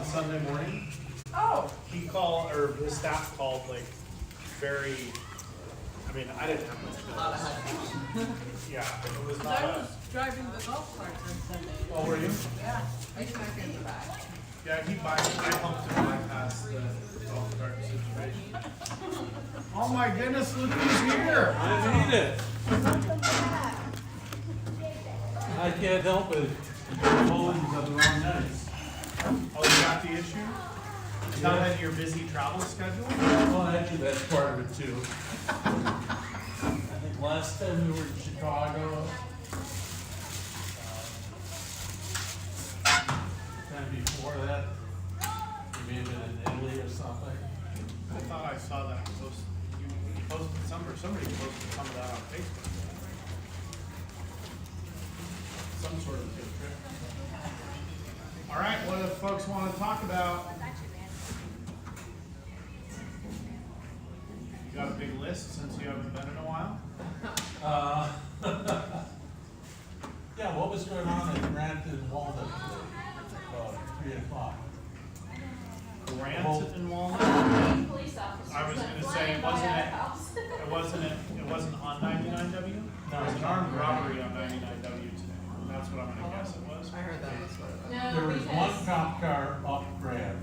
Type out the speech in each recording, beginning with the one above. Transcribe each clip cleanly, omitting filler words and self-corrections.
Sunday morning. Oh. He called, or his staff called, like, very, I mean, I didn't have much notice. Yeah, it was not I was driving the golf cart on Sunday. Oh, were you? Yeah. I snuck in the back. Yeah, I helped him bypass the golf cart situation. Oh my goodness, look who's here! I didn't eat it. I can't help it. Holdings of the wrong nights. Oh, you got the issue? Is that in your busy travel schedule? Well, actually, that's part of it too. I think last time we were in Chicago, time before that, we may have been in Italy or something. I thought I saw that post. You posted somebody posted some of that on Facebook. Some sort of good trip. All right, what do folks want to talk about? You got a big list since you haven't been in a while? Yeah, what was going on at Grant and Walden today? About 3 o'clock. Grant and Walnut? Police officers. I was going to say, it wasn't on 99W? No, There was an armed robbery on 99W today. That's what I'm going to guess it was. I heard that was what it was. No, There was one cop car up Grant.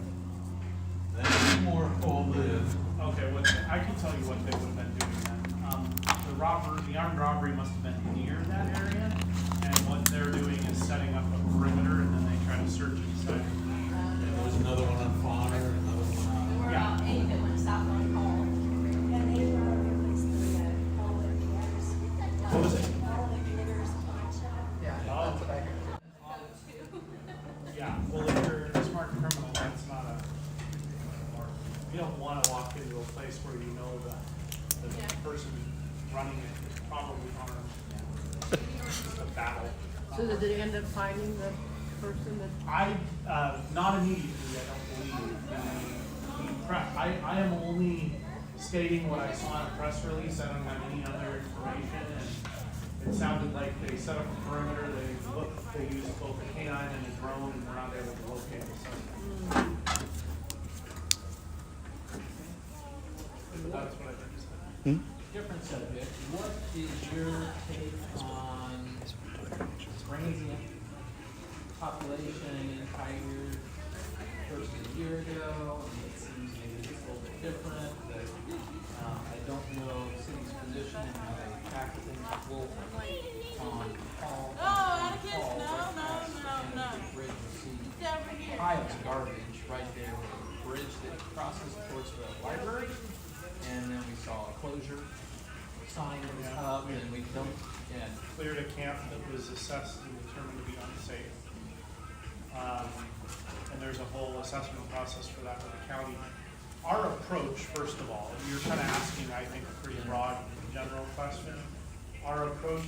Then 2 more pulled in. Okay, I can tell you what they would have been doing then. The armed robbery must have been near that area, and what they're doing is setting up a perimeter, and then they try to search inside. There was another one on Fawner, another one on. We're Yeah. on any that went south on call. What was it? Yeah, that's what I heard. Yeah, well, if you're a smart criminal, that's not you don't want to walk into a place where you know the Yeah. person running it is probably armed. It's a battle. So did they end up finding the person that? Not immediately, I don't believe. I am only stating what I saw in a press release. I don't have any other information. And it sounded like they set up a perimeter. They used both a canine and a drone, and they're not able to locate the suspect. That's what I think. Different subject. What is your take on transient population in Tigard versus a year ago? I mean, it seems maybe it's a little bit different, but I don't know the city's position and how they tackle things. Wolf on Paul. Atticus, no. Bridge received It's over here. piles of garbage right there with the bridge that crosses towards the library. And then we saw a closure sign that was up, and we don't, and Cleared a camp that was assessed and determined to be unsafe. And there's a whole assessment process for that with the county. Our approach, first of all, you're kind of asking, I think, a pretty broad general question. Our approach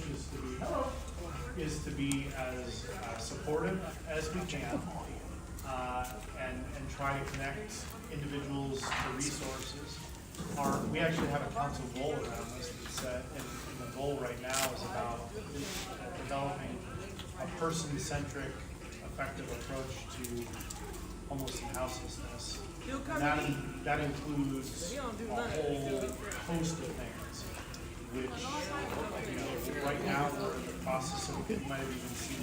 is to be as supportive as we can, and try to connect individuals to resources. We actually have a council goal around this that's set, and the goal right now is about developing a person-centric, effective approach to homeless and houselessness. And that includes a whole host of things, which, right now, we're in the process of, you might have even seen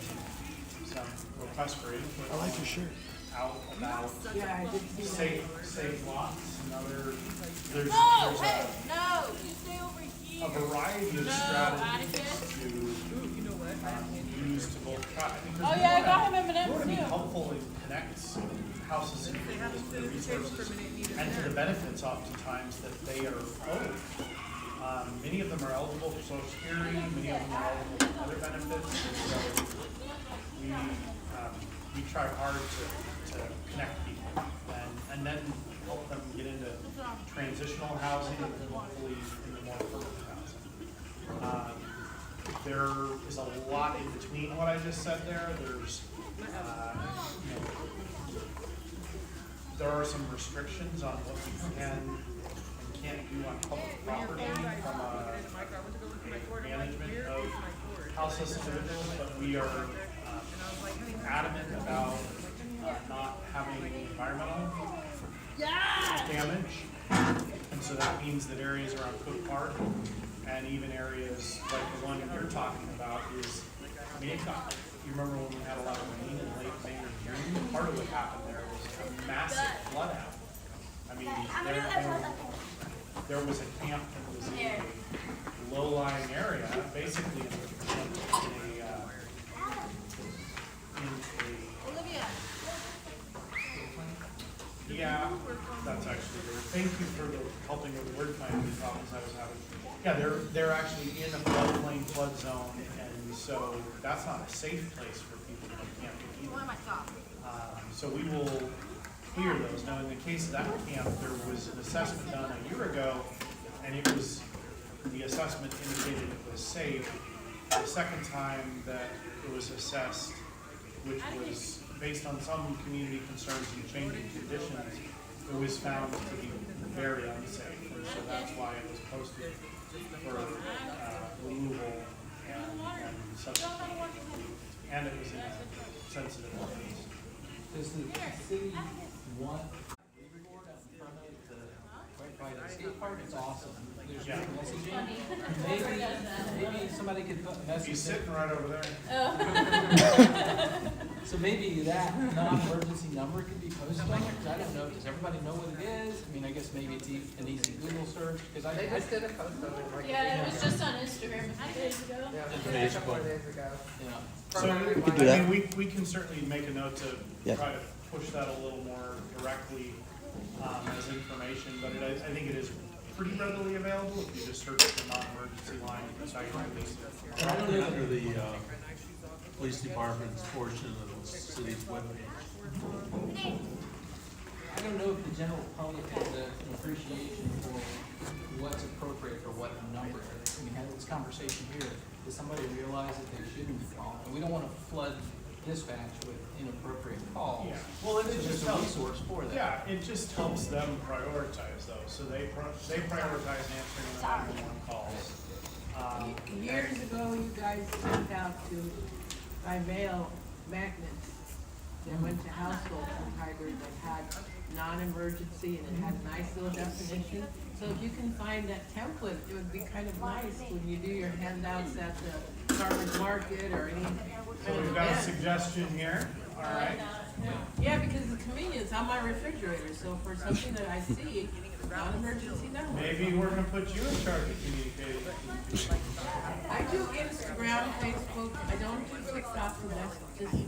some requests for input. I like your shirt. Out about Yeah, I did see that. safe lots and there's No, a hey, no, you stay over here. a variety of No, strategies Atticus. to use to both try. Oh, yeah, I got him We want to M&M's be too. helpful and connect houses and individuals to the resources and to the benefits oftentimes that they are owed. Many of them are eligible for Social Security, many of them are eligible for other benefits. And so we try hard to connect people and then help them get into transitional housing and then hopefully into more permanent housing. There is a lot in between what I just said there. There's, there are some restrictions on what we can and can't do on public property from a management of houseless individuals, but we are adamant about not having any environmental damage. And so that means that areas around Cook Park and even areas like the one you're talking about is, I mean, it got, you remember when we had a lot of rain in late May or June? Part of what happened there was a massive flood out. I mean, there was a camp that was in a low-lying area, basically in Olivia. yeah, that's actually there. Thank you for helping with the word finding problems I was having. Yeah, they're actually in a floodplain flood zone, and so that's not a safe place for people to camp in either. So we will clear those. Now, in the case of that camp, there was an assessment done a year ago, and the assessment indicated it was safe. The second time that it was assessed, which was based on some community concerns and changing conditions, it was found to be very unsafe. And so that's why it was posted for removal and subsequent. And it was in a sensitive place. Does the city want billboard out in front of the, right by the skate park? It's awesome. There's Yeah. messaging. Maybe somebody could put a message. He's sitting right over there. So maybe that non-emergency number could be posted on there, because I don't know, does everybody know what it is? I mean, I guess maybe it's an easy Google search, because They just did a post on it like. Yeah, it was just on Instagram a few days ago. Yeah, And a couple of Facebook. days ago. Yeah. So, I mean, we can certainly make a note to try to push that a little more directly as information, but I think it is pretty readily available if you just search the non-emergency line. That's how you release it. Probably under the police department's portion of the city's webpage. I don't know if the general public has an appreciation for what's appropriate for what number. We had this conversation here. Does somebody realize that they shouldn't be calling? And we don't want to flood dispatch with inappropriate calls. Yeah, well, and So it there's just a helps. resource for that. Yeah, it just helps them prioritize those, so they prioritize answering the 911 calls. Years ago, you guys sent out by mail magnets that went to households in Tigard that had non-emergency and it had a nice little definition. So if you can find that template, it would be kind of nice when you do your handouts at the farmer's market or any kind So of we've got a event. suggestion here, all right? Yeah, because the convenience on my refrigerator, so for something that I see, non-emergency number. Maybe we're gonna put you in charge of communicating. I do Instagram, Facebook, I don't do TikTok, so that's just You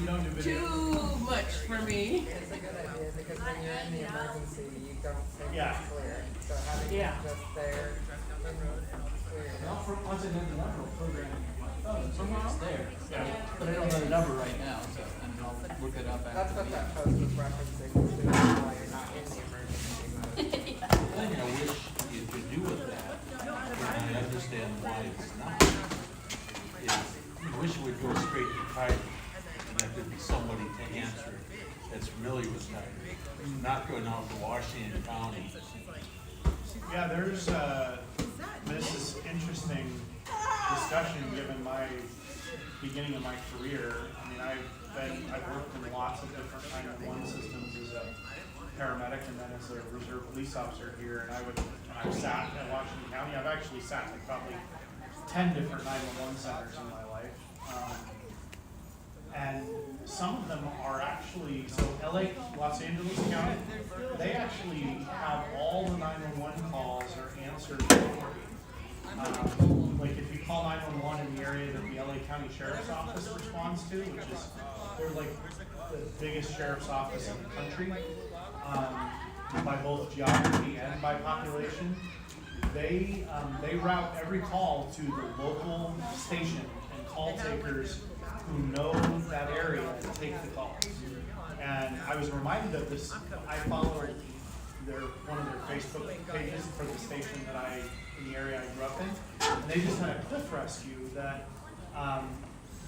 don't do video. too much for me. It's a good idea, because when you're in the emergency, you don't think Yeah. it's clear. So having Yeah. it just there and clear. Once I know the number, I'll program it on my phone, so it's there. Yeah. But I don't know the number right now, so I'll look it up That's after what the that meeting. post was referencing, is doing it while you're not in the emergency mode. The thing I wish you could do with that, and I understand why it's not, is I wish it would go straight to Tiger, and that there'd be somebody to answer that's familiar with Tiger, not going out to Washington County. Yeah, there's, this is interesting discussion given my beginning of my career. I mean, I've worked in lots of different 911 systems as a paramedic and then as a reserve police officer here, and I've sat at Washington County. I've actually sat in probably 10 different 911 centers in my life. And some of them are actually, so LA, Los Angeles County, they actually have all the 911 calls are answered locally. Like if you call 911 in the area that the LA County Sheriff's Office responds to, which is, they're like the biggest sheriff's office in the country, by both geography and by population, they route every call to the local station and call takers who know that area and take the calls. And I was reminded of this, I followed one of their Facebook pages for the station in the area I grew up in, and they just had a cliff rescue that,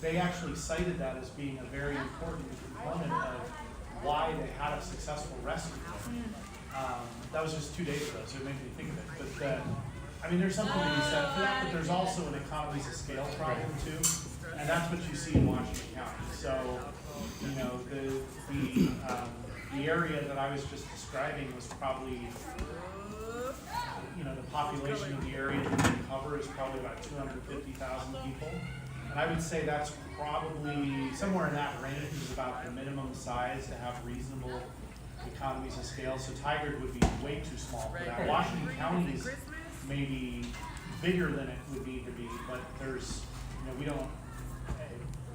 they actually cited that as being a very important component of why they had a successful rescue. That was just 2 days ago, so it made me think of it. But I mean, there's something to be said for that, but there's also an economies of scale problem too. And that's what you see in Washington County. So, you know, the area that I was just describing was probably, you know, the population of the area that we cover is probably about 250,000 people. And I would say that's probably somewhere in that range is about the minimum size to have reasonable economies of scale. So Tigard would be way too small for that. Washington County is maybe bigger than it would need to be, but there's, you know, we don't,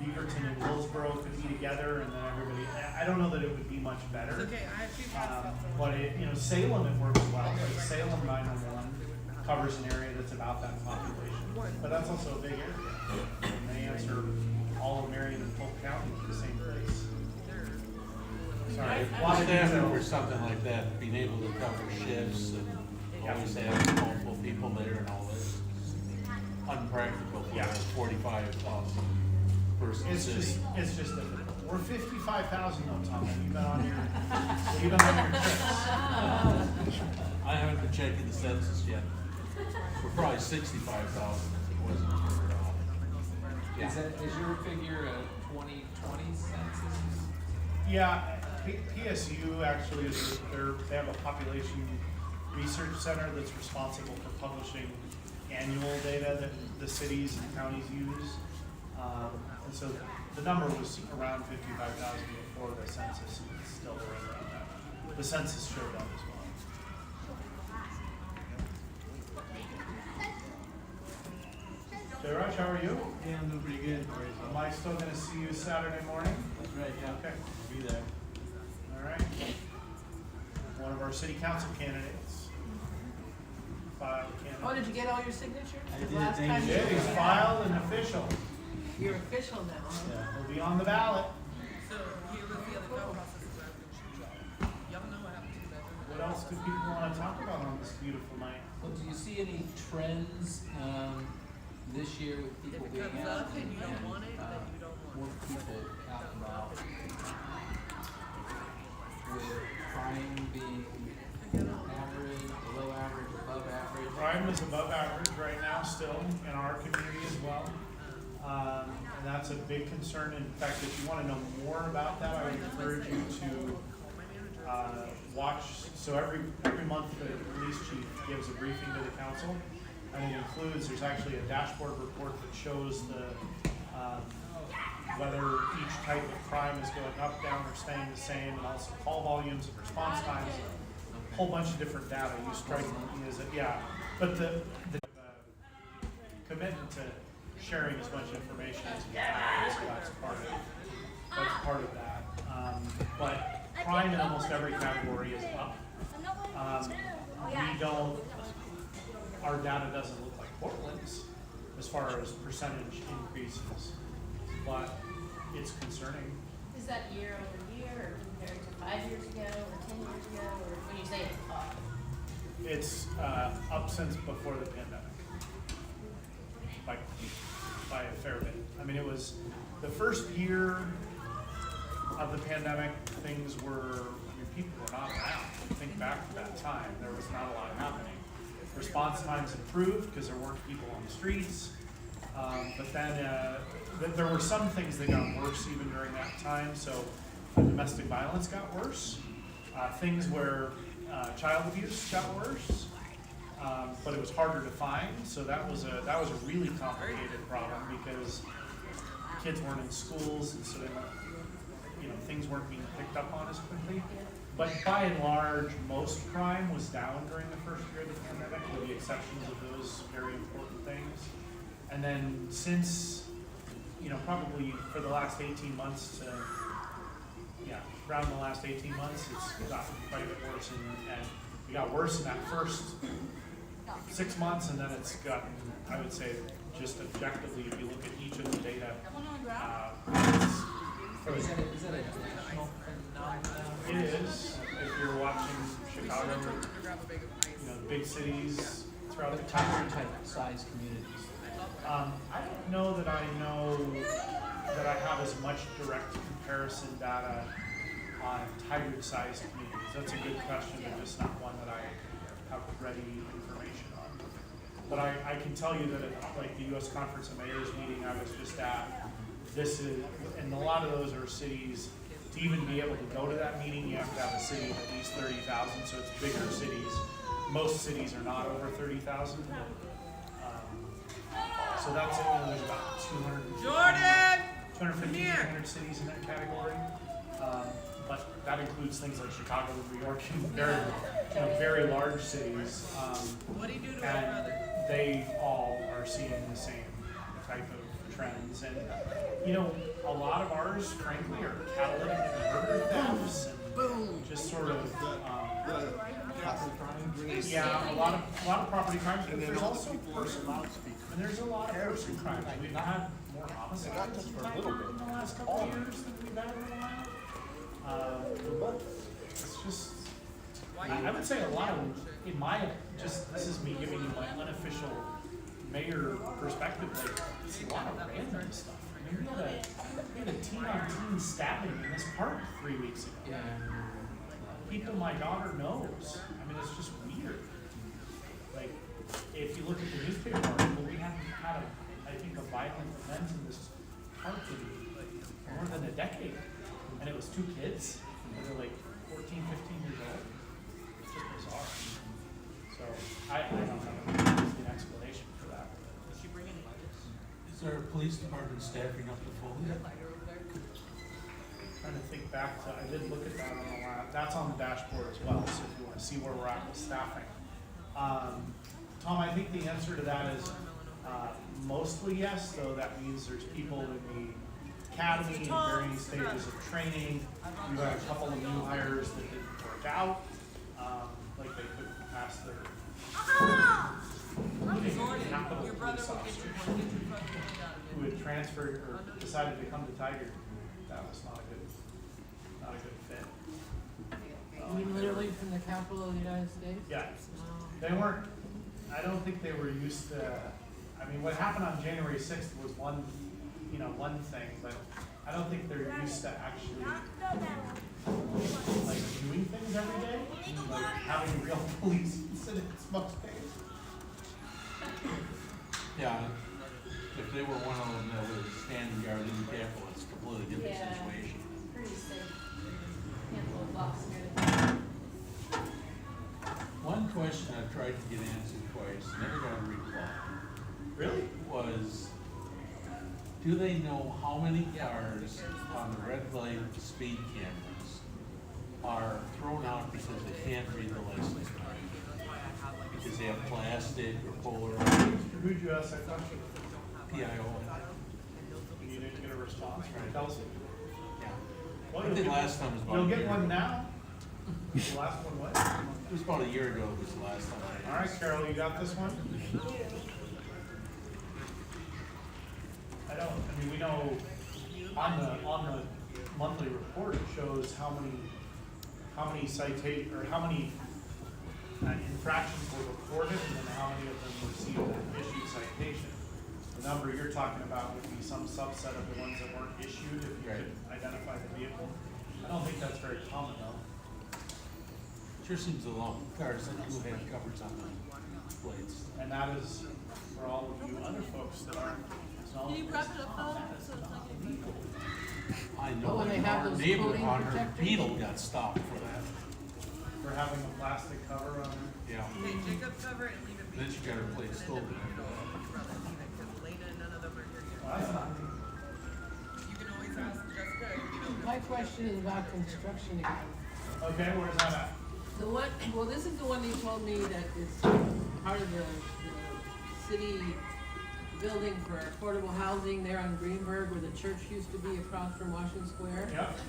Beaverton and Hillsborough could be together, and then everybody, I don't know that it would be much better. But it, you know, Salem, it works well. Like Salem 911 covers an area that's about that population, but that's also a big area. And they answer all of Marion and Polk County in the same place. Sorry, a lot of Standard detail. for something like that, being able to cover shifts and always have multiple people there and all this. Unpractical for a 45,000 person It's city. just difficult. We're 55,000 though, Tom. Have you been on your trips? I haven't been checking the census yet. We're probably 65,000 if it wasn't turned off. Is your figure a 2020 census? Yeah, PSU actually is, they have a population research center that's responsible for publishing annual data that the cities and counties use. And so the number was around 55,000 before the census, and it's still right around that. The census showed that as well. Jay Raj, how are you? Yeah, I'm doing pretty good. Am I still gonna see you Saturday morning? That's right, yeah. Okay, I'll be there. all right. One of our city council candidates. Filed Oh, candidate. did you get all your signatures? I 'Cause did, last thank time you. Yeah, he's filed and official. You're official now, huh? Yeah. He'll be on the ballot. What else do people wanna talk about on this beautiful night? Well, do you see any trends this year with people being out and more people out and about? With crime being average, below average, above average? Crime is above average right now still in our community as well. And that's a big concern. In fact, if you wanna know more about that, I would encourage you to, watch, so every month the police chief gives a briefing to the council. And it includes, there's actually a dashboard report that shows whether each type of crime is going up, down, or staying the same, and also call volumes and response times, a whole bunch of different data. You strike me as but the commitment to sharing as much information as we can, so that's part of that. But crime in almost every category is up. Our data doesn't look like Portland's as far as percentage increases, but it's concerning. Is that year over year, or compared to 5 years ago, or 10 years ago, or when you say it's up? It's up since before the pandemic, by a fair bit. I mean, it was the first year of the pandemic, people were not around. Think back to that time, there was not a lot happening. Response times improved because there weren't people on the streets. But then there were some things that got worse even during that time. So domestic violence got worse. Things where child abuse got worse, but it was harder to find. So that was a really complicated problem because kids weren't in schools, and so they weren't, things weren't being picked up on as quickly. But by and large, most crime was down during the first year of the pandemic, with the exceptions of those very important things. And then since, probably for the last 18 months around the last 18 months, it's gotten quite a bit worse. And it got worse in that first 6 months, and then it's gotten, I would say, just objectively, if you look at each of the data, Is that a national phenomenon? it is, if you're watching Chicago, or, big cities throughout the country. Type size communities. I don't know that I have as much direct comparison data on Tigard-sized communities. That's a good question, but just not one that I have ready information on. But I can tell you that at the U.S. Conference of Mayors meeting I was just at, this is, and a lot of those are cities, to even be able to go to that meeting, you have to have a city of at least 30,000, so it's bigger cities. Most cities are not over 30,000. So that's, there's about 250, 300 cities in that category. But that includes things like Chicago, New York, and very large cities. And they all are seeing the same type of trends. And, a lot of ours, frankly, are catalytic converter thefts and just sort of, yeah, a lot of property crimes, but there's also personal, and there's a lot of person crimes. We've had more homicides in the last couple of years than we've had in a while. It's just, I would say a lot of, this is me giving you my unofficial mayor perspective, like, it's a lot of random stuff. I mean, we had a teen-on-teen stabbing in this park 3 weeks ago. Yeah. People my daughter knows. I mean, it's just weird. Like, if you look at the newspaper article, we haven't had I think a violent event in this park in more than a decade. And it was 2 kids. And they're like 14, 15 years old. It's just bizarre. So, I don't have an explanation for that. Is our police department staffing up the full yet? Trying to think back to, I did look at that on the lab. That's on the dashboard as well, so if you want to see where we're at with staffing. Tom, I think the answer to that is mostly yes, though that means there's people in the academy in varying stages of training. We've had a couple of new hires that didn't work out, like they couldn't pass their capital police officer who had transferred or decided to come to Tiger. That was not a good fit. You mean literally from the capital of the United States? Yeah, Oh. they weren't, I don't think they were used to, I mean, what happened on January 6th was one thing, but I don't think they're used to actually, like, doing things every day, like having real police incidents most days. Yeah, if they were one of them that was standing guard in the Capitol, it's a completely different Yeah. situation. Pretty safe. Handful of blocks near the. One question I've tried to get answered twice, never got a reply, Really? was, do they know how many cars on the red light speed cameras are thrown out because they can't read the license plate? Because they have plastic or Polaroid, Who'd you ask that question? PIO. And you didn't get a response from Kelsey? Yeah. Well, I you'll think get- last time was about a You'll year get one ago. now. The last one what? It was about a year ago, was the last time I. All right, Carol, you got this one? I mean, we know on the monthly report, it shows how many infractions were reported and then how many of them received an issued citation. The number you're talking about would be some subset of the ones that weren't issued if you Right. could identify the vehicle. I don't think that's very common though. Sure seems a lot of cars that do have covers on the plates. And that is for all of you other folks that aren't as Can you knowledgeable. wrap it up though? So it's like I Oh, know when they that have our those neighbor coating on her protectors? Beetle got stopped for that. For having a plastic cover on it. Yeah. Hey, Jacob, cover it and leave it be. Then she got her plate stolen. Rather leave it, 'cause Elena and none of them are here yet. Well, that's not, You can always ask Jessica, My question is about construction again. okay, where's that at? The one, well, this is the one you told me that is part of the city building for affordable housing there on Greenberg where the church used to be across from Washington Square. Yep.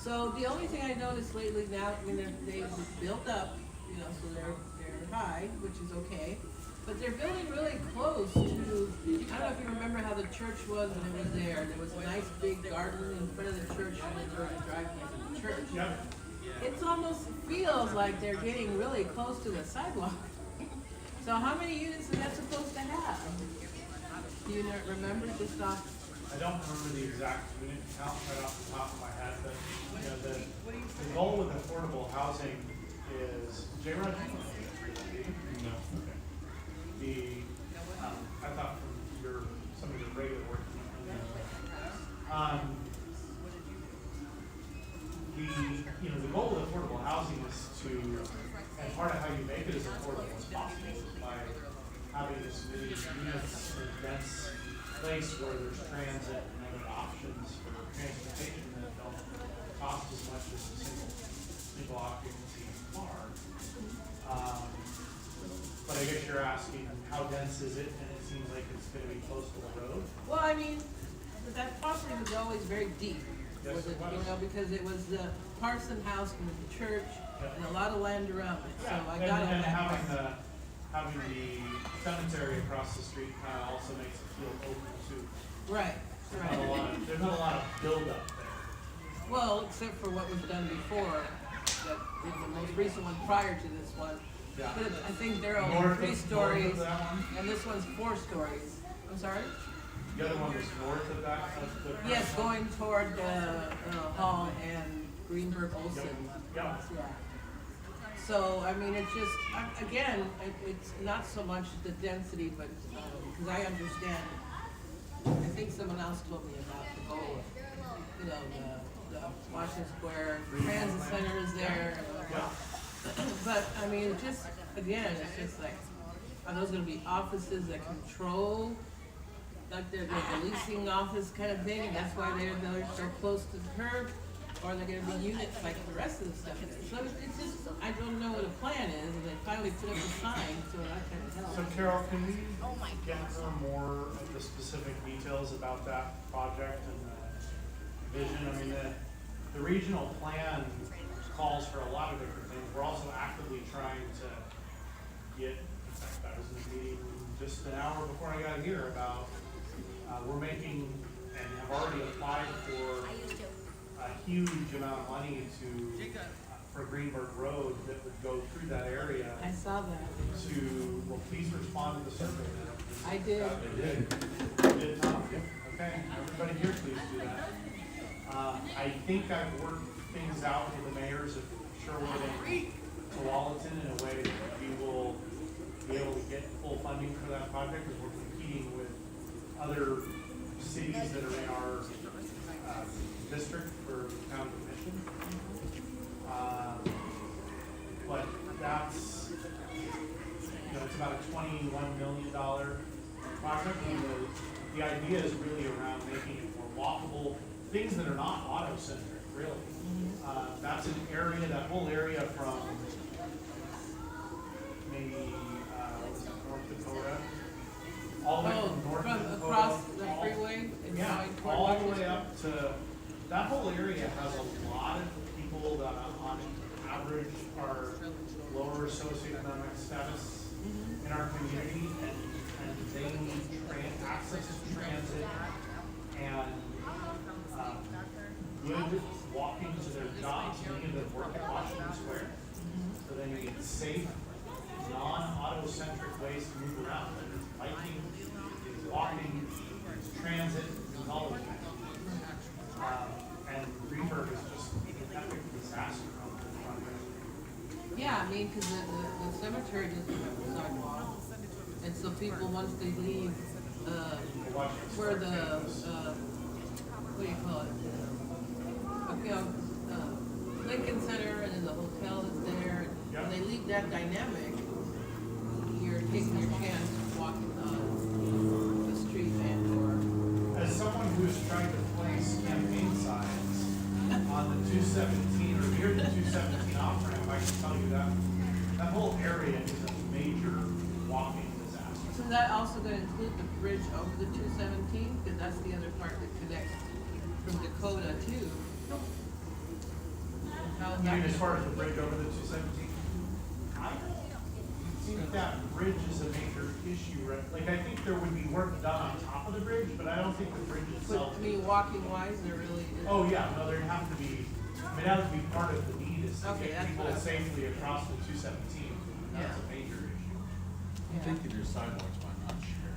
So the only thing I noticed lately now, when they've built up, so they're high, which is okay. But they're building really close to, I don't know if you remember how the church was when it was there. There was a nice big garden in front of the church and then there was a driveway to the church. Yep. It almost feels like they're getting really close to the sidewalk. So how many units is that supposed to have? Do you not remember just off? I don't remember the exact unit count right off the top of my head, but, the goal with affordable housing is, J-Rod, do you know? No. Okay. I thought from some of your regular work, The goal of affordable housing is to, and part of how you make it as affordable as possible by having as many units in a dense place where there's transit and other options for transportation that don't cost as much as a single occupancy car. But I guess you're asking how dense is it, and it seems like it's gonna be close to the road. Well, I mean, that property was always very deep. Yes, Was it it, you was. know, because it was the Parson house and the church Yep. and a lot of land around it, so Yeah, I and, got all and that. having the cemetery across the street kind of also makes it feel open too. Right, right. There's not a lot of buildup there. Well, except for what was done before, that, the most recent one prior to this one. Yeah. But I think they're only North of- 3 stories, north of that one? and this one's 4 stories. I'm sorry? The other one was north of that, of the. current Yes, one? going toward, Hall and Greenberg Olson. Yeah. Yeah. So, I mean, it's just, again, it's not so much the density, but, because I understand, I think someone else told me about the goal of, you know, the Washington Square Transit Center is there. Yeah. But, I mean, it just, again, it's just like, are those gonna be offices that control, like they're the leasing office kind of thing, and that's why they're so close to the curb? Or they're gonna be units like the rest of the stuff is. So it's just, I don't know what the plan is, and they finally put up a sign, so that kind of So helps. Carol, can we get her more of the specific details about that project and the vision? I mean, the regional plan calls for a lot of different things. We're also actively trying to get, in fact, I was in a meeting just an hour before I got here about, we're making and have already applied for a huge amount of money for Greenberg Road that would go through that area I saw that. to, well, please respond to the survey. I did. You did, Tom? Okay, everybody here, please do that. I think I've worked things out with the mayors of Sherwood and Tualatin in a way that we will be able to get full funding for that project, because we're competing with other cities that are in our district for town commission. But that's, it's about a $21 million project, and the idea is really around making it more walkable, things that are not auto-centric, really. That's an area, that whole area from maybe, North Dakota, all the way from North Dakota. Across the all- freeway and Yeah, going toward all the Washington? way up to, that whole area has a lot of people that on average are lower socioeconomic status in our community, and they need access to transit and, good walking to their jobs. Many of them work at Washington Square, so they need safe, non-auto-centric ways to move around. And it's biking, it's walking, it's transit, it's all of that. And Greenberg is just an epic disaster on this project. Yeah, I mean, because the cemetery doesn't have a sidewalk. And so people, once they leave, where the, what do you call it? Lincoln Center, and then the hotel is there, and when they leave that dynamic, you're taking your chance walking on the street and As someone who has tried to place campaign signs on the 217 or near the 217 off ramp, I can tell you that whole area is a major walking disaster. So that also gonna include the bridge over the 217, because that's the other part that connects from Dakota too. How is You mean that? as far as the bridge over the 217? I don't think that bridge is a major issue, right? Like, I think there would be work done on top of the bridge, but I don't think the bridge itself. I mean, walking wise, there really is. Oh, yeah, no, there'd have to be, that would be part of the need, is to Okay, get that's people what I- safely across the 217. That's Yeah. a major issue. I'm thinking there's sidewalks, but I'm not sure.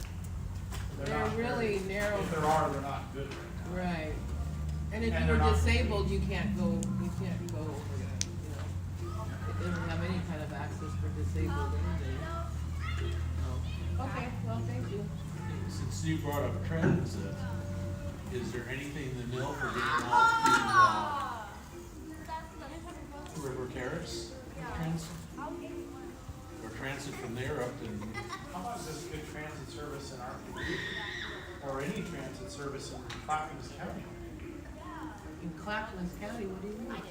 They're not really very- narrow. If there are, they're not good right now. Right. And if And you were they're not- disabled, you can't go over there, you know. It doesn't have any kind of access for disabled anything. No. Okay, well, thank you. Since you brought up transit, is there anything in the mill for getting out to River Terrace? Or transit from there up to, How about just good transit service in our community? Or any transit service in Clackamas County? In Clackamas County, what do you mean?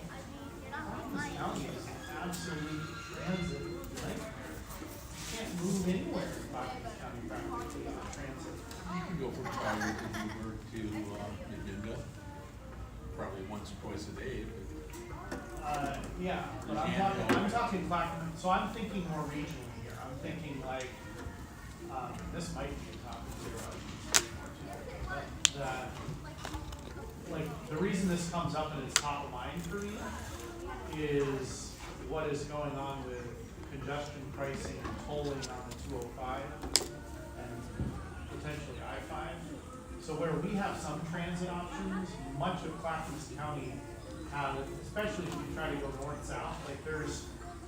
Clackamas County is an absolute transit nightmare. You can't move anywhere in Clackamas County practically without transit. you can go from Fire to Hoover to, Medinga, probably once or twice a day, but. Yeah, but I'm talking Clackamas, so I'm thinking more regionally here. I'm thinking like, this might be a topic too, that, like, the reason this comes up and it's top of mind for me is what is going on with congestion pricing and tolling on the 205 and potentially I-5. So where we have some transit options, much of Clackamas County have, especially if you try to go north-south, like there's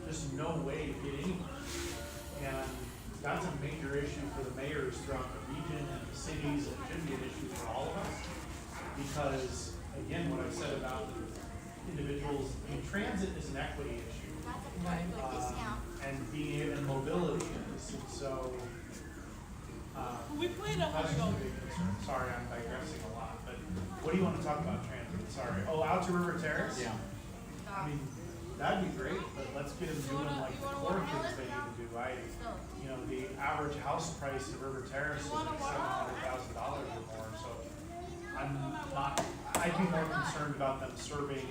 just no way to get anywhere. And that's a major issue for the mayors throughout the region and the cities. It should be an issue for all of us. Because, again, what I said about individuals, I mean, transit is an equity issue. Right. And being and mobility is, and so, We played a that's just a while ago. big concern. Sorry, I'm digressing a lot, but what do you want to talk about transit? Sorry. Oh, out to River Terrace? Yeah. I mean, that'd be great, but let's get them doing like the core things they need to do. You know, the average house price in River Terrace is like $700,000 or more, so I'm not, I'd be more concerned about them serving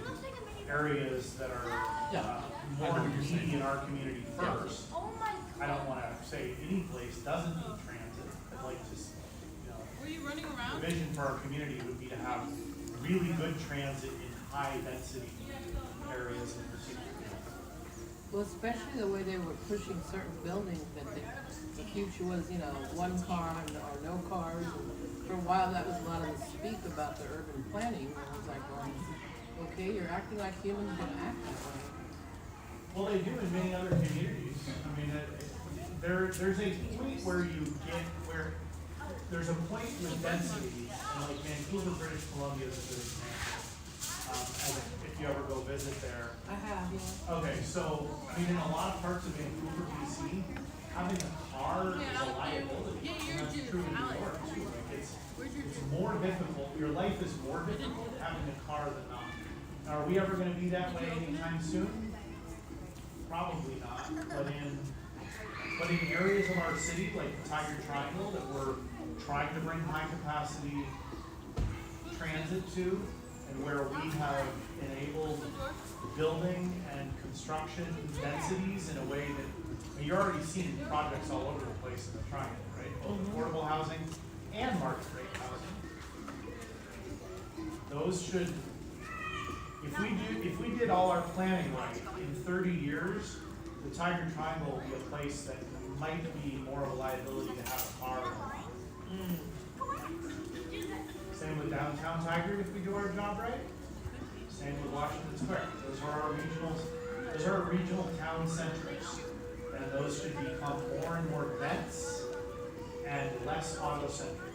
areas that are more needy in our community first. I don't wanna say any place doesn't need transit, but like just, you know, Were you running the around? vision for our community would be to have really good transit in high density areas in particular. Well, especially the way they were pushing certain buildings, that the future was, you know, one car or no cars. And for a while, that was a lot of the speak about the urban planning. And I was like, well, okay, you're acting like humans gonna act that way. Well, they do in many other communities. I mean, there's a point where you get, where there's a point with density, and like Vancouver, British Columbia is a good example. And if you ever go visit there. I have, yeah. Okay, so, I mean, in a lot of parts of Vancouver, BC, having a car is a liability. And that's true in New York too. Like it's more difficult, your life is more difficult having a car than not. Now, are we ever gonna be that way anytime soon? Probably not, but in areas of our city, like the Tiger Triangle, that we're trying to bring high capacity transit to, and where we have enabled building and construction densities in a way that, I mean, you're already seeing projects all over the place in the triangle, right? Both affordable housing and market rate housing. Those should, if we did all our planning right, in 30 years, the Tiger Triangle will be a place that might be more of a liability to have a car. Same with downtown Tigard if we do our job right. Same with Washington Square. Those are our regional town centers. And those should become more and more dense and less auto-centric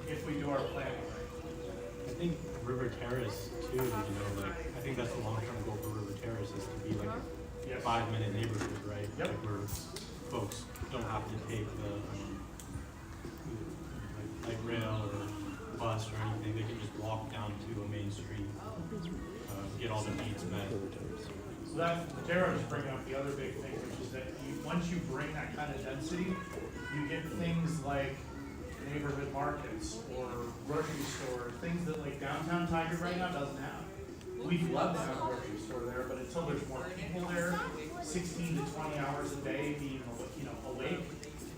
if we do our planning right. I think River Terrace too, like, I think that's the long-term goal for River Terrace is to be like a Yes. 5-minute neighborhood, right? Yep. Like where folks don't have to take the, like rail or bus or anything, they can just walk down to a main street, get all their needs met. So that, Tara is bringing up the other big thing, which is that once you bring that kind of density, you get things like neighborhood markets or grocery stores, things that like downtown Tigard right now doesn't have. We'd love to have a grocery store there, but until there's more people there, 16 to 20 hours a day being, awake,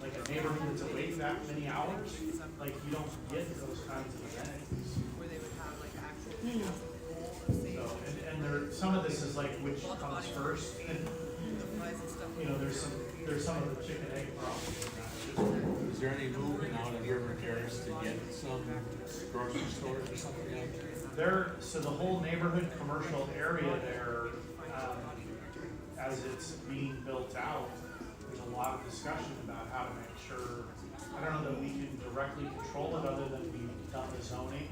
like a neighborhood that's awake that many hours, like you don't get those kinds of amenities. Where they would have like actual So, and there, some of this is like which comes first, and, there's some of the chicken egg problem in that. Is there any movement out of River Terrace to get some grocery stores or something like that? So the whole neighborhood commercial area there, as it's being built out, there's a lot of discussion about how to make sure, I don't know that we can directly control it other than be done the zoning,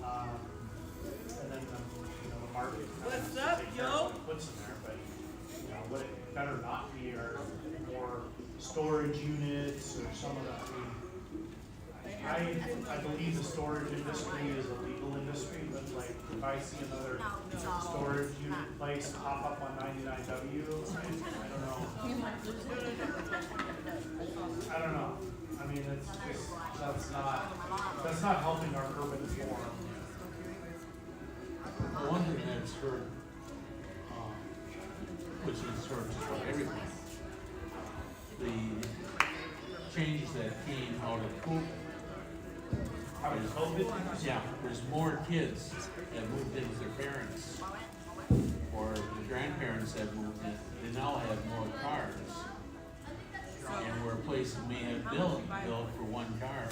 and then the market. What's up, yo? Puts in there, but, what it better not be are more storage units or some of that. I believe the storage industry is a legal industry, but like, if I see another storage unit place pop up on 99W, I don't know. I mean, it's just, that's not helping our urban form. One thing that's heard, which is heard for everything, the changes that came out of COVID. How is COVID? Yeah, there's more kids that moved in with their parents, or the grandparents that moved in. They now have more cars. And where a place that may have built for one car,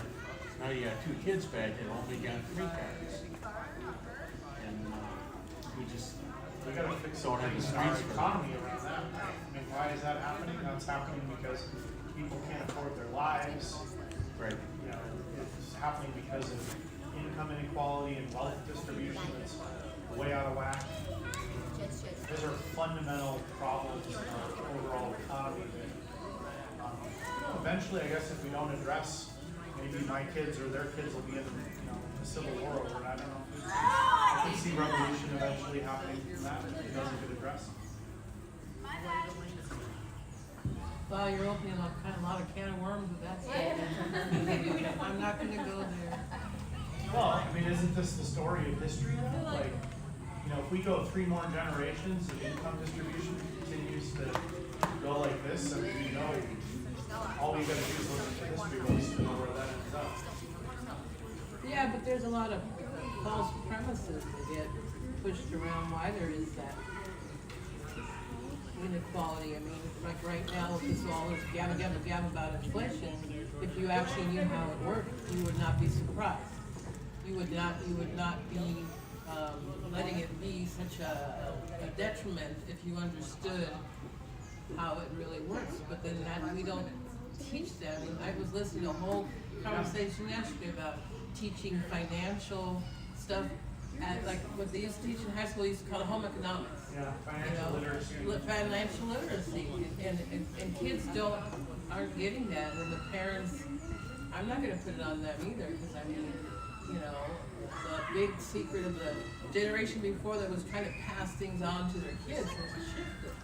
now you got 2 kids back and only got 3 cars. And We gotta fix don't have the things in our streets for economy around that. I mean, why is that happening? That's happening because people can't afford their lives. right. It's happening because of income inequality and wealth distribution that's way out of whack. Those are fundamental problems in our overall economy that, eventually, I guess if we don't address, maybe my kids or their kids will be in, the Civil War over it. I don't know. I can see revolution eventually happening from that if it doesn't get addressed. Well, you're opening up kind of a lot of can of worms with that statement. I'm not gonna go there. Well, I mean, isn't this the story of history though? Like, if we go 3 more generations and income distribution continues to go like this, I mean, all we gotta do is look at the history books to know where that ends up. Yeah, but there's a lot of false premises that get pushed around why there is that inequality. I mean, like right now, with this all this gabba about inflation, if you actually knew how it worked, you would not be surprised. You would not be letting it be such a detriment if you understood how it really works. But then we don't teach that. I mean, I was listening to a whole conversation yesterday about teaching financial stuff at like what they used to teach in high school. They used to call it home economics. Yeah, financial literacy. Financial literacy, and kids aren't getting that, and the parents. I'm not going to put it on them either, because I mean, the big secret of the generation before that was trying to pass things on to their kids has shifted.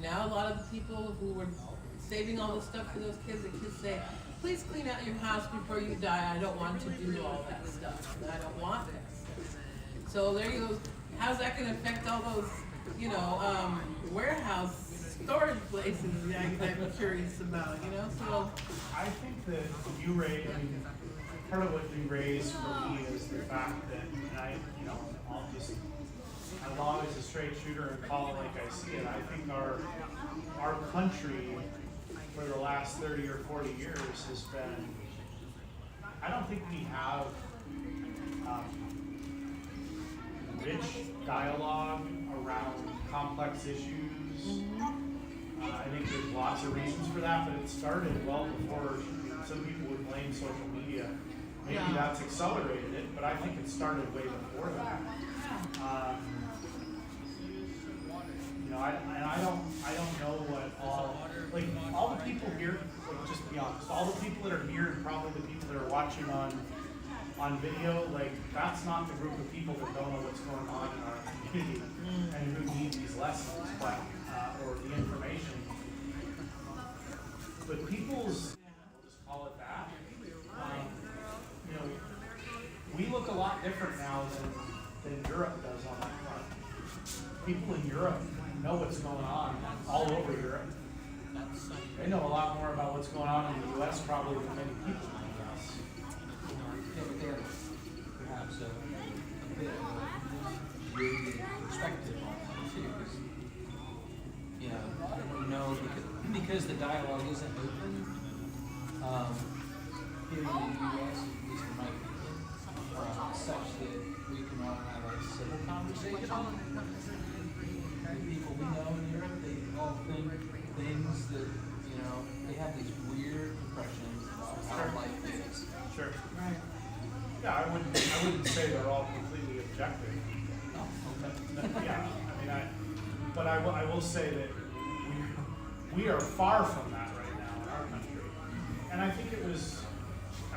Now a lot of the people who were saving all this stuff for those kids, the kids say, please clean out your house before you die. I don't want to do all that stuff. I don't want this. So there you go. How's that going to affect all those, warehouse storage places that I'm curious about, So I think that part of what you raised for me is the fact that, I'm always a straight shooter and call it like I see it. I think our country for the last 30 or 40 years has been, I don't think we have rich dialogue around complex issues. I think there's lots of reasons for that, but it started well before. Some people would blame social media. Maybe that's accelerated it, but I think it started way before that. I don't know what all the people here, just to be honest, all the people that are here and probably the people that are watching on video, that's not the group of people that don't know what's going on in our community and who need these lessons, or the information. But people's, we'll just call it that, we look a lot different now than Europe does on that front. People in Europe know what's going on all over Europe. They know a lot more about what's going on in the U.S. probably than many people in the U.S. Perhaps a bit of a jaded perspective on that too, because the dialogue isn't open. Here in the U.S., at least in my opinion, such that we can all have a civil conversation. The people we know in Europe, they all think things that, they have these weird impressions of how life is. Sure. right. Yeah, I wouldn't say they're all completely objective. Oh, okay. Yeah, I mean, but I will say that we are far from that right now in our country. And I think it was,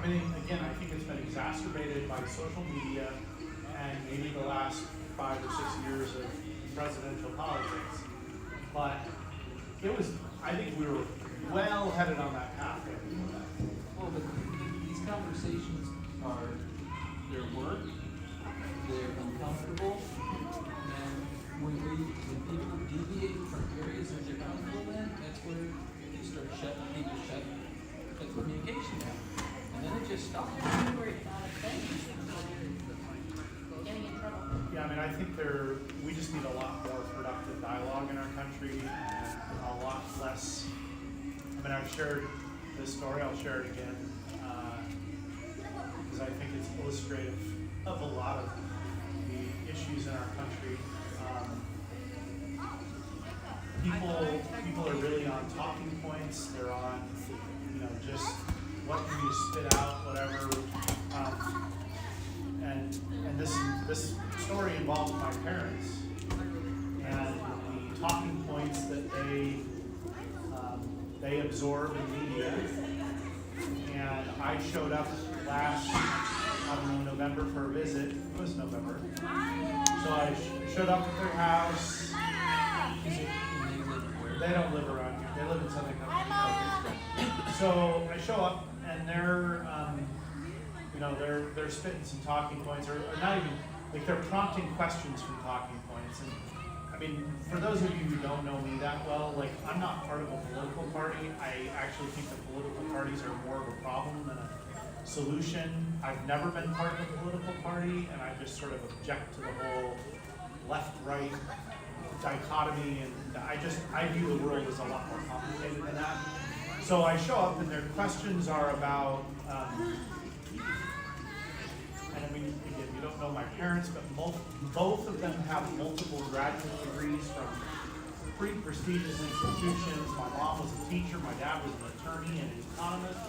I mean, again, I think it's been exacerbated by social media and maybe the last 5 or 6 years of presidential politics. But it was, I think we were well headed on that path. Well, but these conversations are, they're work, they're uncomfortable, and when people deviate from areas that they're comfortable in, that's where you start people shut communication down. And then it just stops. They're too worried about offending, getting in trouble. Yeah, I mean, I think we just need a lot more productive dialogue in our country and a lot less. I mean, I've shared this story, I'll share it again, because I think it's illustrative of a lot of the issues in our country. People are really on talking points, they're on, just what can you spit out, whatever. And this story involves my parents and the talking points that they absorb in media. And I showed up last, November for a visit. It was November. So I showed up at their house. They don't live around here. They live in Southern California. So I show up and they're spitting some talking points, or not even, like they're prompting questions from talking points. And I mean, for those of you who don't know me that well, like I'm not part of a political party. I actually think that political parties are more of a problem than a solution. I've never been part of a political party, and I just sort of object to the whole left-right dichotomy, and I view the world as a lot more complicated than that. So I show up and their questions are about, and I mean, again, you don't know my parents, but both of them have multiple graduate degrees from pretty prestigious institutions. My mom was a teacher, my dad was an attorney and an economist.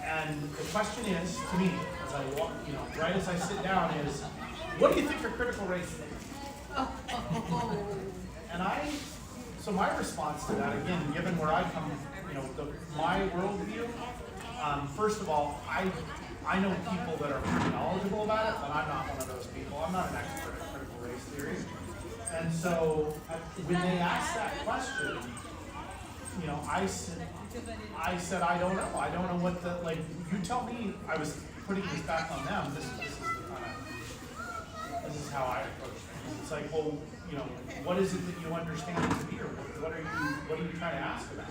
And the question is, to me, as I walk, right as I sit down, is, what do you think are critical race things? And so my response to that, again, given where I come, my worldview, first of all, I know people that are pretty knowledgeable about it, but I'm not one of those people. I'm not an expert in critical race theory. And so when they asked that question, I said, I don't know. I don't know what you tell me. I was putting this back on them. This is how I approach things. It's like, well, what is it that you understand to be, or what are you trying to ask about?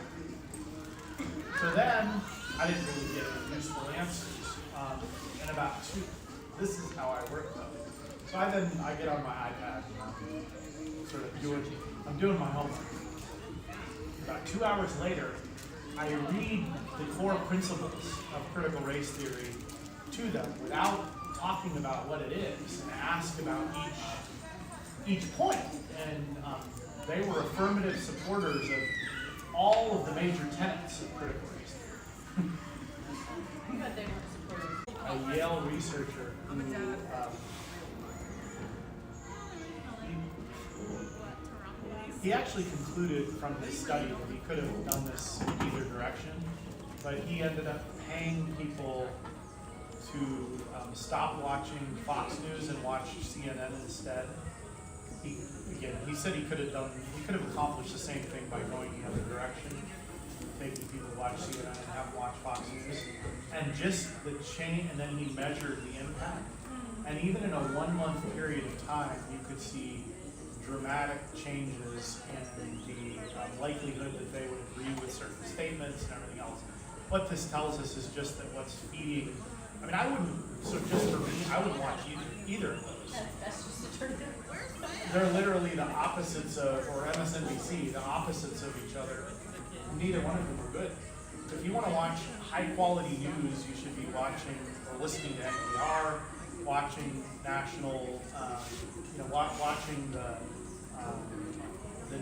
So then, I didn't really get any useful answers. And about this is how I work though. So I get on my iPad, sort of I'm doing my homework. About 2 hours later, I read the core principles of critical race theory to them without talking about what it is, and ask about each point. And they were affirmative supporters of all of the major tenets of critical race theory. But they weren't supportive. A Yale researcher who he actually concluded from his study that he could have done this in either direction, but he ended up paying people to stop watching Fox News and watch CNN instead. He said he could have accomplished the same thing by going the other direction, making people watch CNN and have them watch Fox News, and just the change. And then he measured the impact, and even in a 1 month period of time, you could see dramatic changes in the likelihood that they would agree with certain statements and everything else. What this tells us is just that what's feeding. I mean, just for me, I wouldn't watch either of those. That's just the truth. They're literally the opposites of, or MSNBC, the opposites of each other. Neither one of them are good. If you want to watch high quality news, you should be watching or listening to NPR, watching national, watching the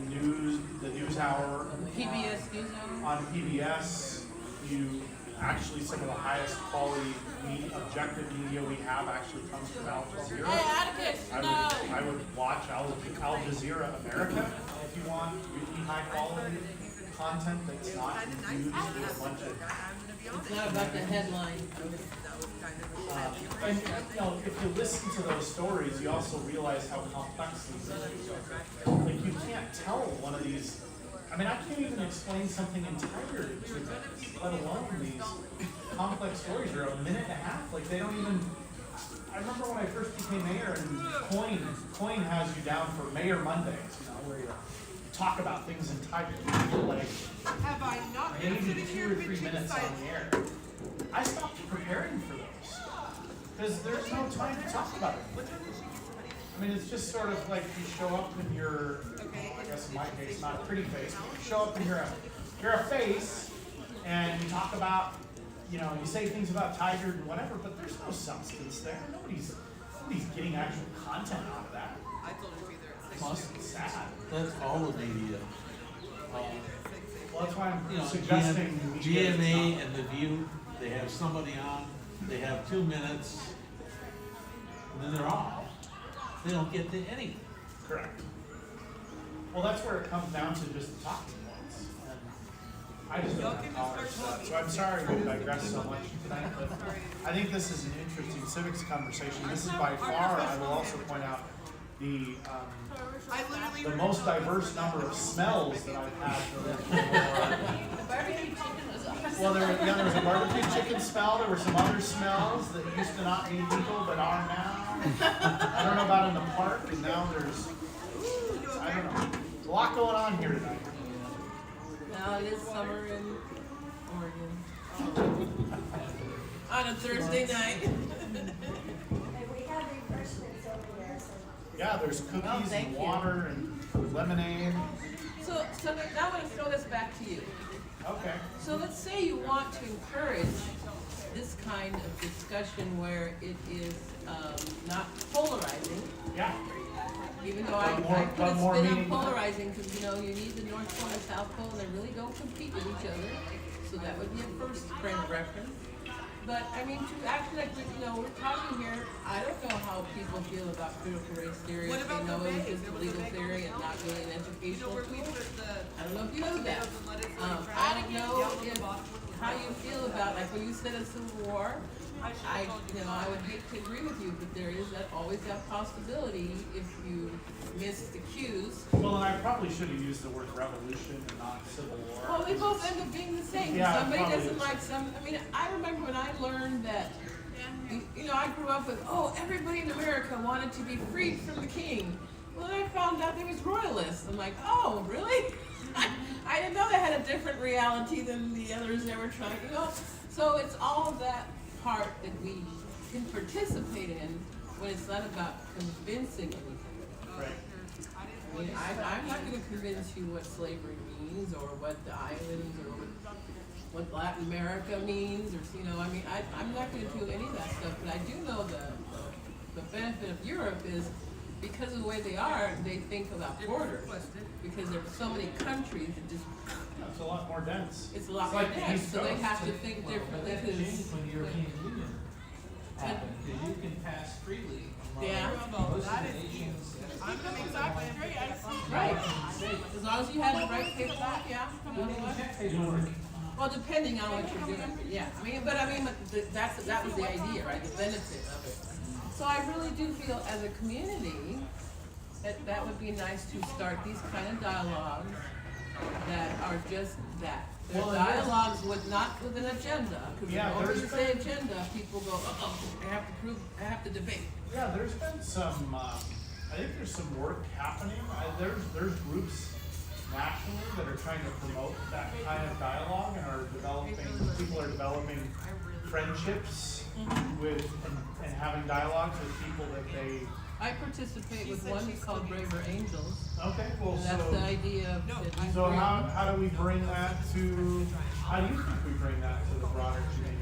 news hour PBS News Hour? on PBS. You actually some of the highest quality objective media we have actually comes from Al Jazeera. Hey, Atticus, no. I would watch Al Jazeera America if you want really high quality content that's not confused with a bunch of. It's not about the headline. And you know, if you listen to those stories, you also realize how complex these issues are. Like you can't tell one of these. I mean, I can't even explain something entirely to minutes, let alone these complex stories are a minute and a half. Like they don't even. I remember when I first became mayor, and Coin has you down for Mayor Mondays, you know, where you talk about things entirely. Like Have I not been maybe sitting 2 here or 3 bitching minutes on silently? the air. I stopped preparing for those because there's no time to talk about it. I mean, it's just sort of like you show up in your, I guess in my case, not a pretty face, but you show up and you're a face, and you talk about, you know, you say things about Tiger and whatever, but there's no substance there. Nobody's getting actual content out of that. I told her to be there at 6. Must be sad. That's all of media. Well, that's why You I'm know, suggesting media is GMA not- and The View, they have somebody on, they have 2 minutes, and then they're off. They don't get to anything. Correct. Well, that's where it comes down to just the talking points. And I just don't have tolerance for that. So I'm sorry we digress so much tonight, but I think this is an interesting civics conversation. This is by far, I will also point out, the I literally the most diverse number of smells that I've had for The barbecue chicken was awesome. well, there was a barbecue chicken smell. There were some other smells that used to not be legal but are now. I don't know about in the park, and now there's, I don't know. There's a lot going on here tonight. Now it is summer in Oregon. On a Thursday night. And we have refreshments over there, so. Yeah, there's cookies thank and you. water and lemonade. So now I want to throw this back to you. Okay. So let's say you want to encourage this kind of discussion where it is not polarizing, Yeah. even though I But more- put but a more spin on meaningful. polarizing, because you know, you need the North Pole and South Pole, and they really don't compete with each other. So that would be a first frame of reference. But I mean, to act like, you know, we're talking here, I don't know how people feel about critical race theory. What If about they know the it was bag? just There a was a legal bag theory and over not really an You know educational where we tool. put the I don't know if you know that. tomatoes and lettuce and I don't know down on the if, bottom? how you feel about, like when you said a civil war, I would hate to agree with you, but there is always that possibility if you miss the cues. Well, and I probably should have used the word revolution and not civil war. Well, we both end up being the same. Yeah, Somebody probably doesn't is. like some, I mean, I remember when I learned that, you know, I grew up with, oh, everybody in America wanted to be freed from the king. Well, then I found out there was royalists. I'm like, oh, really? I didn't know they had a different reality than the others they were trying, you know? So it's all of that part that we can participate in when it's not about convincing anything. Right. I mean, I'm not gonna convince you what slavery means, or what the islands, or what Latin America means, or, you know, I mean, I'm not gonna do any of that stuff, but I do know the benefit of Europe is, because of the way they are, they think about borders, because there are so many countries that just, It's a lot more dense. it's a lot It's more like the dense, East so they Coast. have to think differently, That changed because, when the European Union happened, because you can pass freely among Yeah. most of the nations. I'm exactly straight. I see. right, as long as you have the right paperwork, yeah. you know what? Well, depending on what you're doing, yeah, but that was the idea, right, the benefit of it. So I really do feel as a community, that would be nice to start these kind of dialogues that are just that. They're Well, and there's- dialogues with an agenda, because Yeah, when there's you say agenda, people go, uh-oh, I have to debate. Yeah, there's been some, I think there's some work happening. There's groups nationally that are trying to promote that kind of dialogue and people are developing friendships with, and having dialogues with people that they, I participate with one called Braver Angels, okay, well, and that's the so, idea of that you so bring- how do we bring that to, how do you think we bring that to the broader community?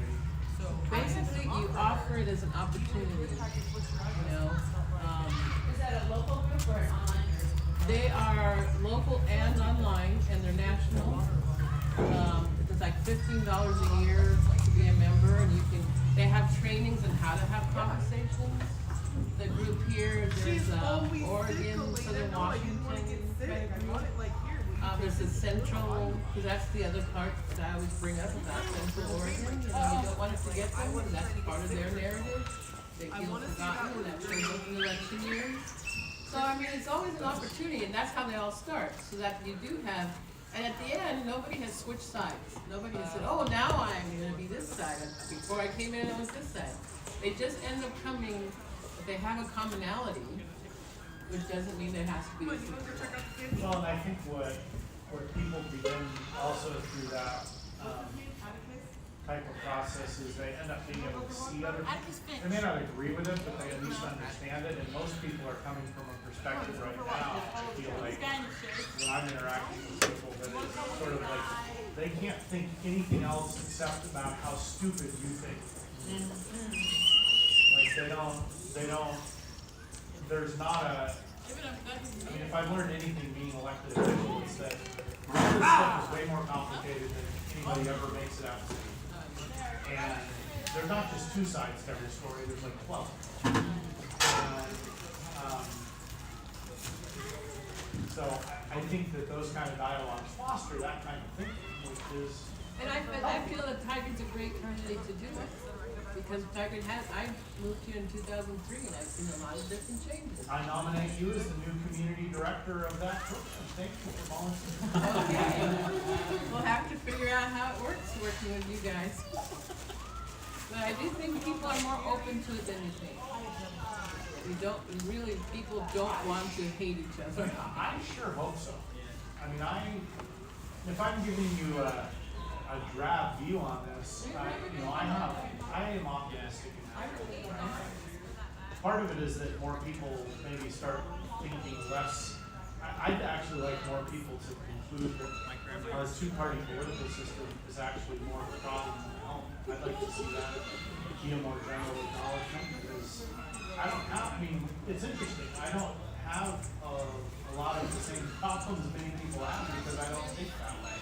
basically, you offer it as an opportunity, you know? Is that a local group or an online group? They are local and online, and they're national. It's like $15 a year to to be a member, and you can, they have trainings on how to have conversations. The group here, there's, Oregon, Southern Washington kind of group. There's the central, because that's the other part that I always bring up about Central Oregon. You know, you don't want to forget them, and that's part of their narrative. They feel forgotten, and that shows up in election years. So, I mean, it's always an opportunity, and that's how they all start, so that you do have, and at the end, nobody has switched sides. Nobody has said, oh, now I'm gonna be this side. Before I came in, I was this side. They just end up coming, if they have a commonality, which doesn't mean there has to be. Well, and I think what people begin also through that, type of process is they end up being able to see other people. They may not agree with it, but they at least understand it, and most people are coming from a perspective right now, I feel like, when I'm interacting with people, that is sort of like, they can't think anything else except about how stupid you think. Like, they don't, there's not a, I mean, if I've learned anything being elected official, it's that this stuff is way more complicated than anybody ever makes it out to be. And there's not just two sides to every story, there's like 12. And, so I think that those kind of dialogues foster that kind of thinking, which is. And I feel that Tigard's a great candidate to do it, because Tigard I moved here in 2003, and I've seen a lot of different changes. I nominate you as the new community director of that program. Thank you for volunteering. Okay. We'll have to figure out how it works working with you guys. But I do think people are more open to it than you think. People don't want to hate each other. I sure hope so. I mean, if I'm giving you a drab view on this, I am optimistic in that. Part of it is that more people maybe start thinking less. I'd actually like more people to conclude that our two-party political system is actually more of a problem than a help. I'd like to see that be a more general acknowledgement, because it's interesting. I don't have a lot of the same problems many people have, because I don't think that way.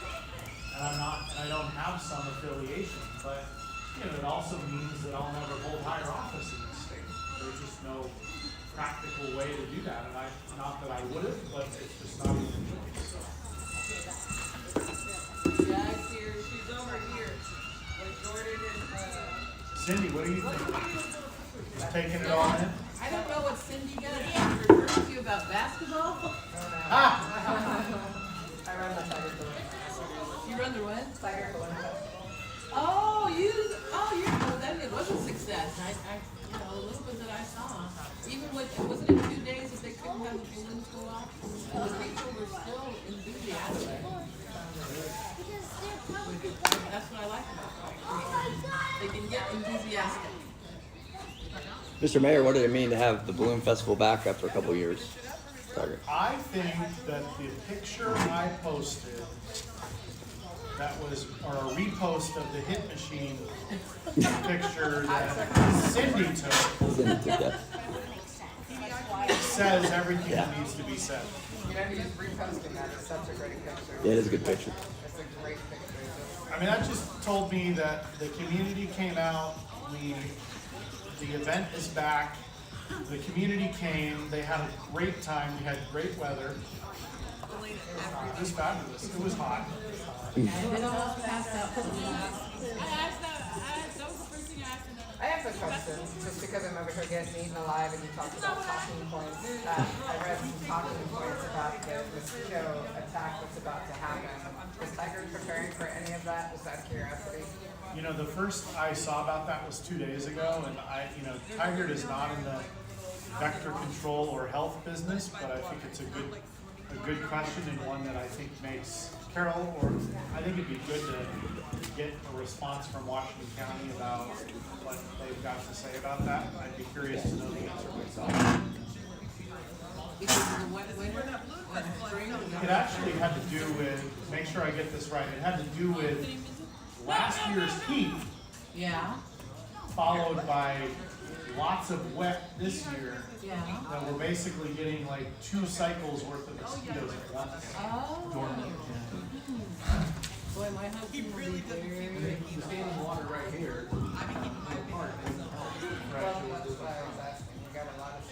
And I don't have some affiliation, but it also means that I'll never hold higher office in this state. There's just no practical way to do that, and not that I wouldn't, but it's just not even a choice. So. Guys, here, she's over here. With Jordan and, Cindy, what do you think? Just taking it all in? I don't know what Cindy does. She refers to you about basketball? I run the Tiger Balloon. You run the what? Tiger Balloon. Then it was a success. A little bit that I saw. Even with, wasn't it 2 days that they couldn't have the balloons go off? And the people were still enthusiastic. That's what I like about it. They can get enthusiastic. Mr. Mayor, what did it mean to have the Balloon Festival back after a couple of years? Tiger. I think that the picture I posted, or a repost of the hit machine picture that Cindy took, says everything that needs to be said. You know, he's reposting that. It's such a great picture. Yeah, it is a good picture. It's a great picture. I mean, that just told me that the community came out, the event is back, the community came, they had a great time, we had great weather. It was fabulous, it was hot. And it almost passed out. I have a question, just because I'm over here getting eaten alive and you talked about talking points. I read some talking points about the mosquito attack that's about to happen. Is Tiger preparing for any of that, just out of curiosity? The first I saw about that was 2 days ago, and Tiger is not in the vector control or health business, but I think it's a good question, and one that I think makes Carol, or I think it'd be good to get a response from Washington County about what they've got to say about that. I'd be curious to know the answer myself. Because of the wet winter, spring. It actually had to do with, make sure I get this right, it had to do with last year's heat, followed by lots of wet this year. That we're basically getting like 2 cycles worth of mosquitoes at once. Oh. Dormant. Boy, my husband will be very. The standing water right here. Well, that's why I was asking, we got a lot of.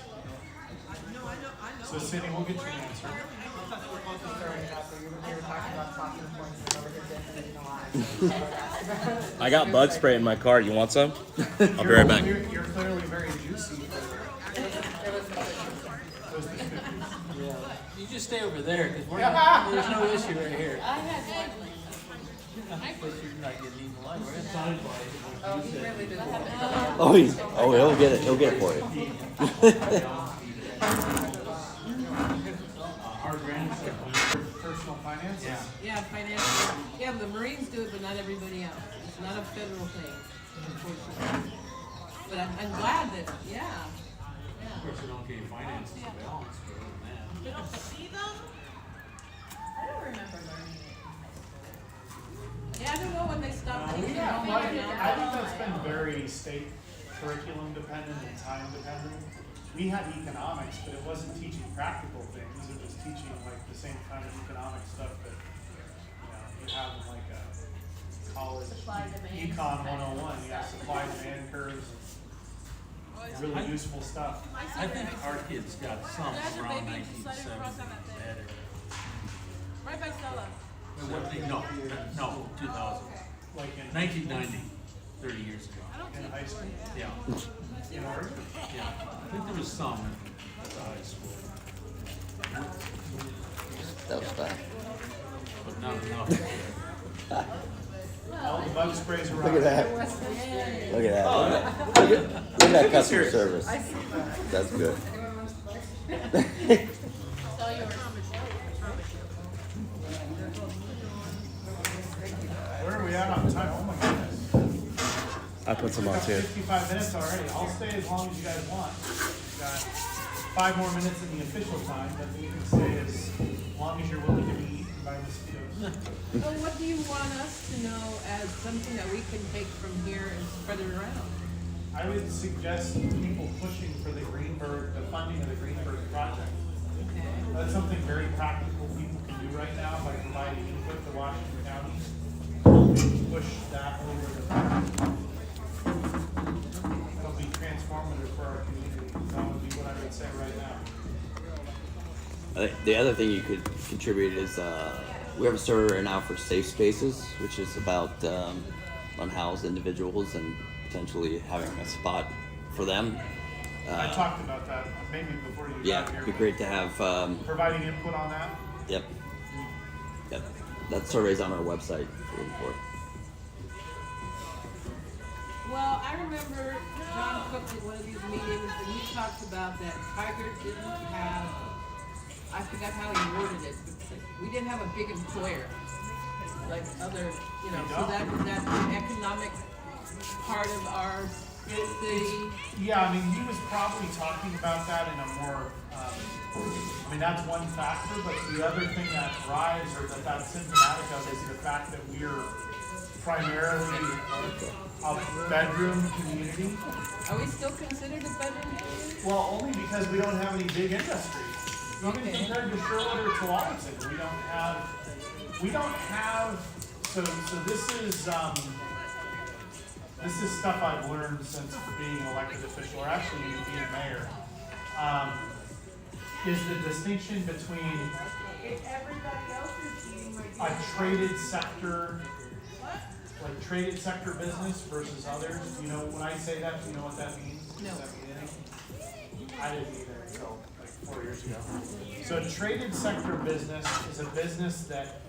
So Cindy, we'll get you an answer. Throwing it out there, you were talking about talking points, and over here getting in the line, so. I got bug spray in my car. You want some? I'll be right back. You're clearly very juicy for Yeah. You just stay over there, because there's no issue right here. I had one. But you're not getting eaten alive, right? Oh, he really did. He'll get it. He'll get it for you. Our grandson, personal finances. Yeah, financial. Yeah, the Marines do it, but not everybody else. It's not a federal thing, unfortunately. But I'm glad that, yeah. of course, we don't get finance as balance, but other than that. You don't see them? I don't remember learning it in high school. Yeah, I don't know when they stopped teaching. Yeah, it well, I now. think that's been very state curriculum dependent and time dependent. We had economics, but it wasn't teaching practical things. It was teaching like the same kind of economic stuff that you have in like a college Supply demand. econ 101. Yeah, supply demand curves. Really useful stuff. I think our kids got some That's a around baby 1970. decided to cross on that thing. Right by Stella. No, 2000. Like in 1990, 30 years ago. in high school. Yeah, In Oregon. yeah. I think there was some at the high school, That was fast. but not enough. All the bug sprays around. Look at that. Look at that. Look at that customer service. That's good. It's all yours. Where are we at on time? Oh my goodness. I put some on Got too. 55 minutes already. I'll stay as long as you guys want. We've got 5 more minutes in the official time, but you can stay as long as you're willing to be eaten by mosquitoes. So what do you want us to know as something that we can take from here and spread it around? I would suggest people pushing for the funding of the Greenberg project. Okay. That's something very practical people can do right now by providing input to Washington County. Push that over the It'll be transformative for our community. That would be what I would say right now. I think the other thing you could contribute is we have a server right now for safe spaces, which is about unhoused individuals and potentially having a spot for them. I talked about that maybe before you Yeah, got here. it'd be great to have. Providing input on that. Yep. Yep. That survey's on our website if you're looking for it. Well, I remember John Cook at one of these meetings, and he talked about that Tiger didn't have, I forgot how he worded it, but we didn't have a big employer, like other, so that is that the economic part of our city. Yeah, I mean, he was probably talking about that in a more, I mean, that's one factor, but the other thing that drives or that's symptomatic of is the fact that we're primarily a bedroom community. Are we still considered a bedroom community? Well, only because we don't have any big industry. Even Okay. compared to Sherwood or Tualatin, we don't have, so this is stuff I've learned since being an elected official, or actually even being mayor, is the distinction between a traded sector, like traded sector business versus others. You know, when I say that, do you know what that means? No. Does that mean anything? I didn't either until like 4 years ago. So a traded sector business is a business that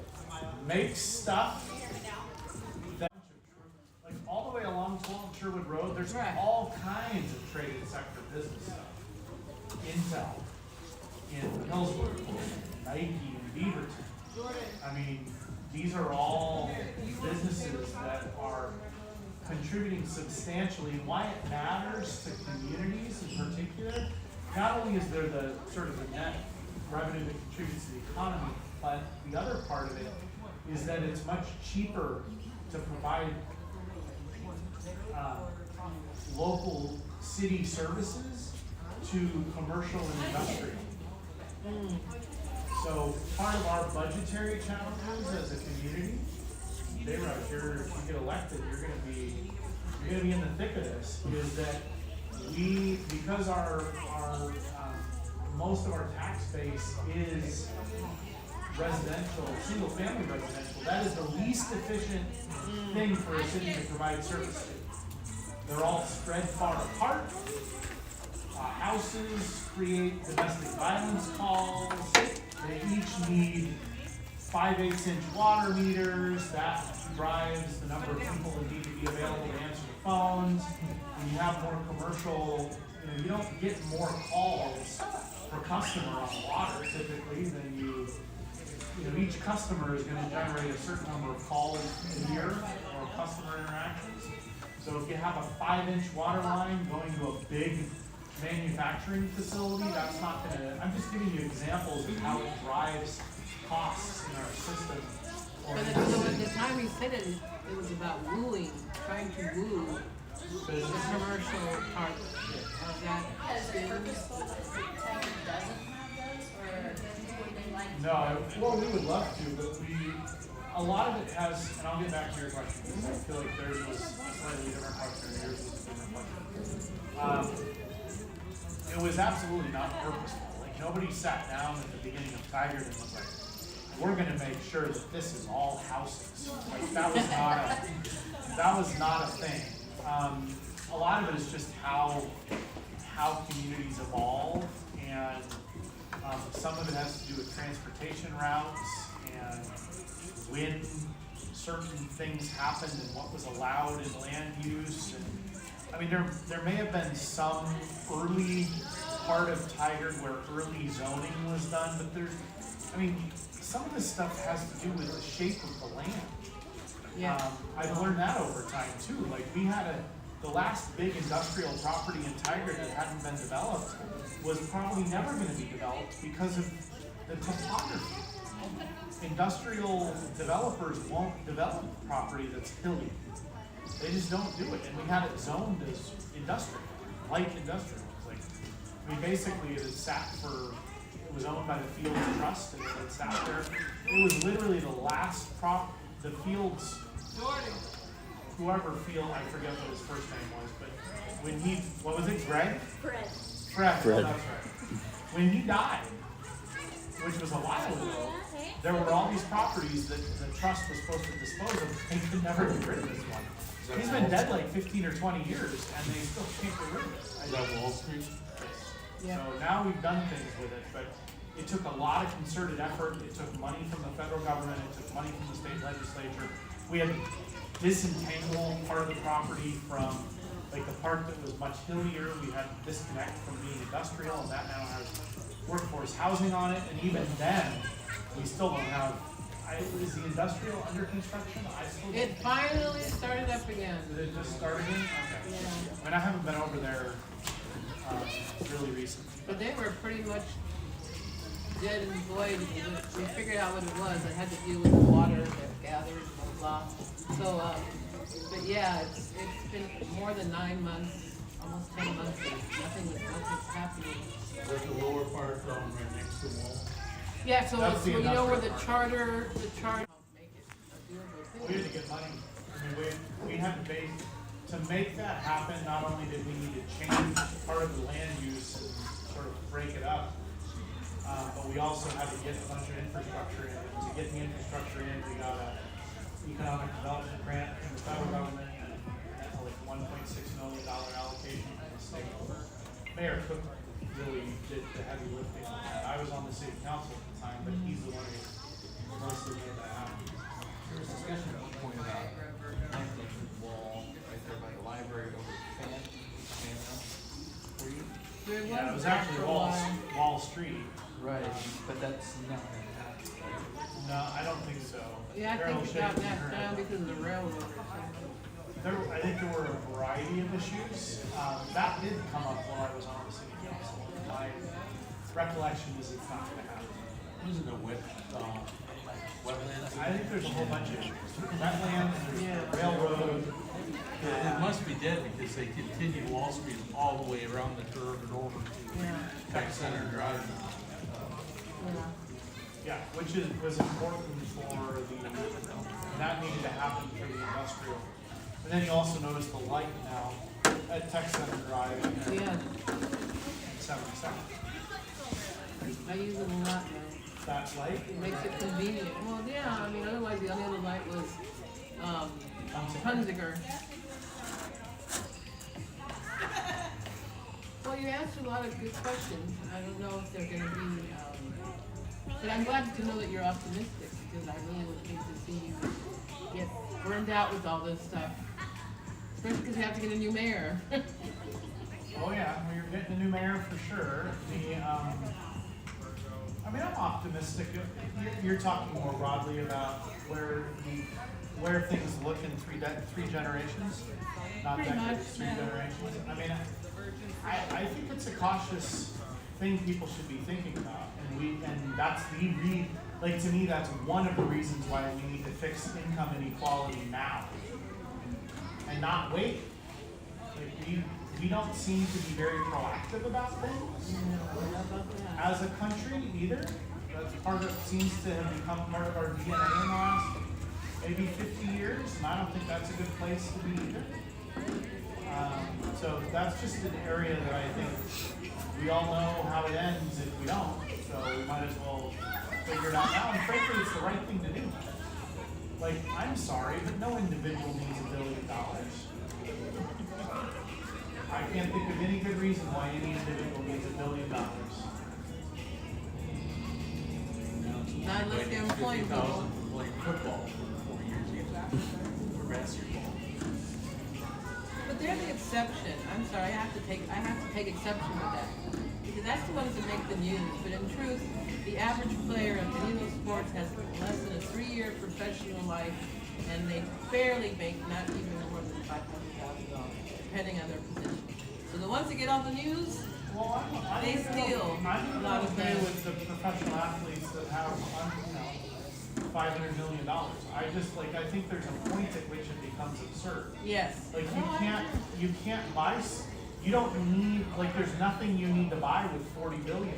makes stuff that, like all the way along Sherwood Road, there's Right. all kinds of traded sector business stuff. Intel, in Hillsborough, Nike in Beaverton. I mean, these are all businesses that are contributing substantially. Why it matters to communities in particular, not only is there the sort of the net revenue that contributes to the economy, but the other part of it is that it's much cheaper to provide local city services to commercial and industrial. So part of our budgetary challenges as a community Dayra, if you get elected, you're gonna be in the thick of this, is that because our most of our tax base is residential, single family residential, that is the least efficient thing for a city to provide service to. They're all spread far apart. Houses create domestic violence calls. They each need 5/8" water meters. That drives the number of people that need to be available to answer the phones. When you have more commercial, you don't get more calls per customer on water typically than each customer is gonna generate a certain number of calls a year or customer interactions. So if you have a 5" water line going to a big manufacturing facility, that's not gonna, I'm just giving you examples of how it drives costs in our system. But at the time he said it, it was about wooing, trying to woo the commercial part of that. Has it purposeful that Tiger doesn't have those, or would they like? No, well, we would love to, but a lot of it has, and I'll get back to your question, because I feel like theirs was a slightly different question, and yours was a different question. It was absolutely not purposeful. Like, nobody sat down at the beginning of Tiger and was like, we're gonna make sure that this is all houses. Like, that was not a thing. A lot of it is just how communities evolve, and some of it has to do with transportation routes and when certain things happened and what was allowed in land use. And I mean, there may have been some early part of Tiger where early zoning was done, but some of this stuff has to do with the shape of the land. Yeah. I've learned that over time too. Like, we had the last big industrial property in Tiger that hadn't been developed was probably never gonna be developed because of the topography. Industrial developers won't develop property that's hilly. They just don't do it, and we had it zoned as industrial, light industrial. It's like, it had sat it was owned by the Fields Trust, and it had sat there. It was literally the last the Fields, whoever I forget what his first name was, but when what was it, Greg? Fred. Fred. Oh, that's right. When he died, which was a while ago, there were all these properties that the trust was supposed to dispose of. They could never get rid of this one. He's been dead like 15 or 20 years, and they still can't get rid of it. Is that Wall Street? Yeah. So now we've done things with it, but it took a lot of concerted effort. It took money from the federal government. It took money from the state legislature. We had to disentangle part of the property from, like, the part that was much hillier. We had to disconnect from being industrial, and that now has workforce housing on it. And even then, we still don't have. Is the industrial under construction? It finally started up again. Did it just start again? Okay. Yeah. I mean, I haven't been over there really recently. But they were pretty much dead and void. We figured out what it was. It had to do with the water that gathered, blah, blah. So, but yeah, it's been more than 9 months, almost 10 months. Nothing's happening. There's the lower part right next to the wall. Yeah, so That's the you know where the industrial charter make it a doable We thing. had to get money. I mean, we had to make that happen. Not only did we need to change part of the land use and sort of break it up, but we also had to get a bunch of infrastructure in. And to get the infrastructure in, we got an economic development grant from the federal government and like $1.6 million allocation from the state. Mayor Cook really did the heavy lifting on that. I was on the city council at the time, but he's the one who mostly made that happen. There was discussion at one point about planting the wall right there by the library over fan. There Yeah, it was that actually for a while. Wall Street. Right, but that's not gonna happen. No, I don't think so. Yeah, I Carol think it got shaking knocked her down head. because of the railroad or something. I think there were a variety of issues. That did come up while I was on the city council. My recollection is it's not gonna happen. Wasn't it wetlands? I think there's a whole bunch of issues. Wetlands, there's the railroad. It must be dead because they continue Wall Street all the way around the curve and over to Tech Center Drive. Yeah, which was important for the And that needed to happen for the industrial. And then you also notice the light now at Tech Center Drive and Yeah, 77. I use it a lot now. That light? It makes it convenient. Well, yeah, I mean, otherwise the only other light was, Hunziker. Well, you asked a lot of good questions. I don't know if they're gonna be, but I'm glad to know that you're optimistic, because I really would hate to see you get burned out with all this stuff. Especially because we have to get a new mayor. Oh yeah, we're getting a new mayor for sure. I mean, I'm optimistic. You're talking more broadly about where things look in three generations, not Pretty decades, much, three yeah. generations. I mean, I think it's a cautious thing people should be thinking about, and that's like to me, that's one of the reasons why we need to fix income inequality now, and not wait. Like we don't seem to be very proactive about things as a country either. That's part of seems to have become part of our DNA in the last maybe 50 years, and I don't think that's a good place to be either. So that's just an area that I think we all know how it ends if we don't. So we might as well figure it out now. And frankly, it's the right thing to do. Like, I'm sorry, but no individual needs $1 billion. I can't think of any good reason why any individual needs $1 billion. Not unless they're employing people. Playing football for 4 years either, or basketball. But they're the exception. I'm sorry, I have to take exception with that. Because that's the ones that make the news. But in truth, the average player of any of those sports has less than a 3-year professional life, and they barely make not even more than $500,000, depending on their position. So the ones that get all the news, Well, they steal I'm a lot of okay them. with the professional athletes that have, $500 million. I think there's a point at which it becomes absurd. Yes. Like you can't buy. You don't need. Like there's nothing you need to buy with $40 billion.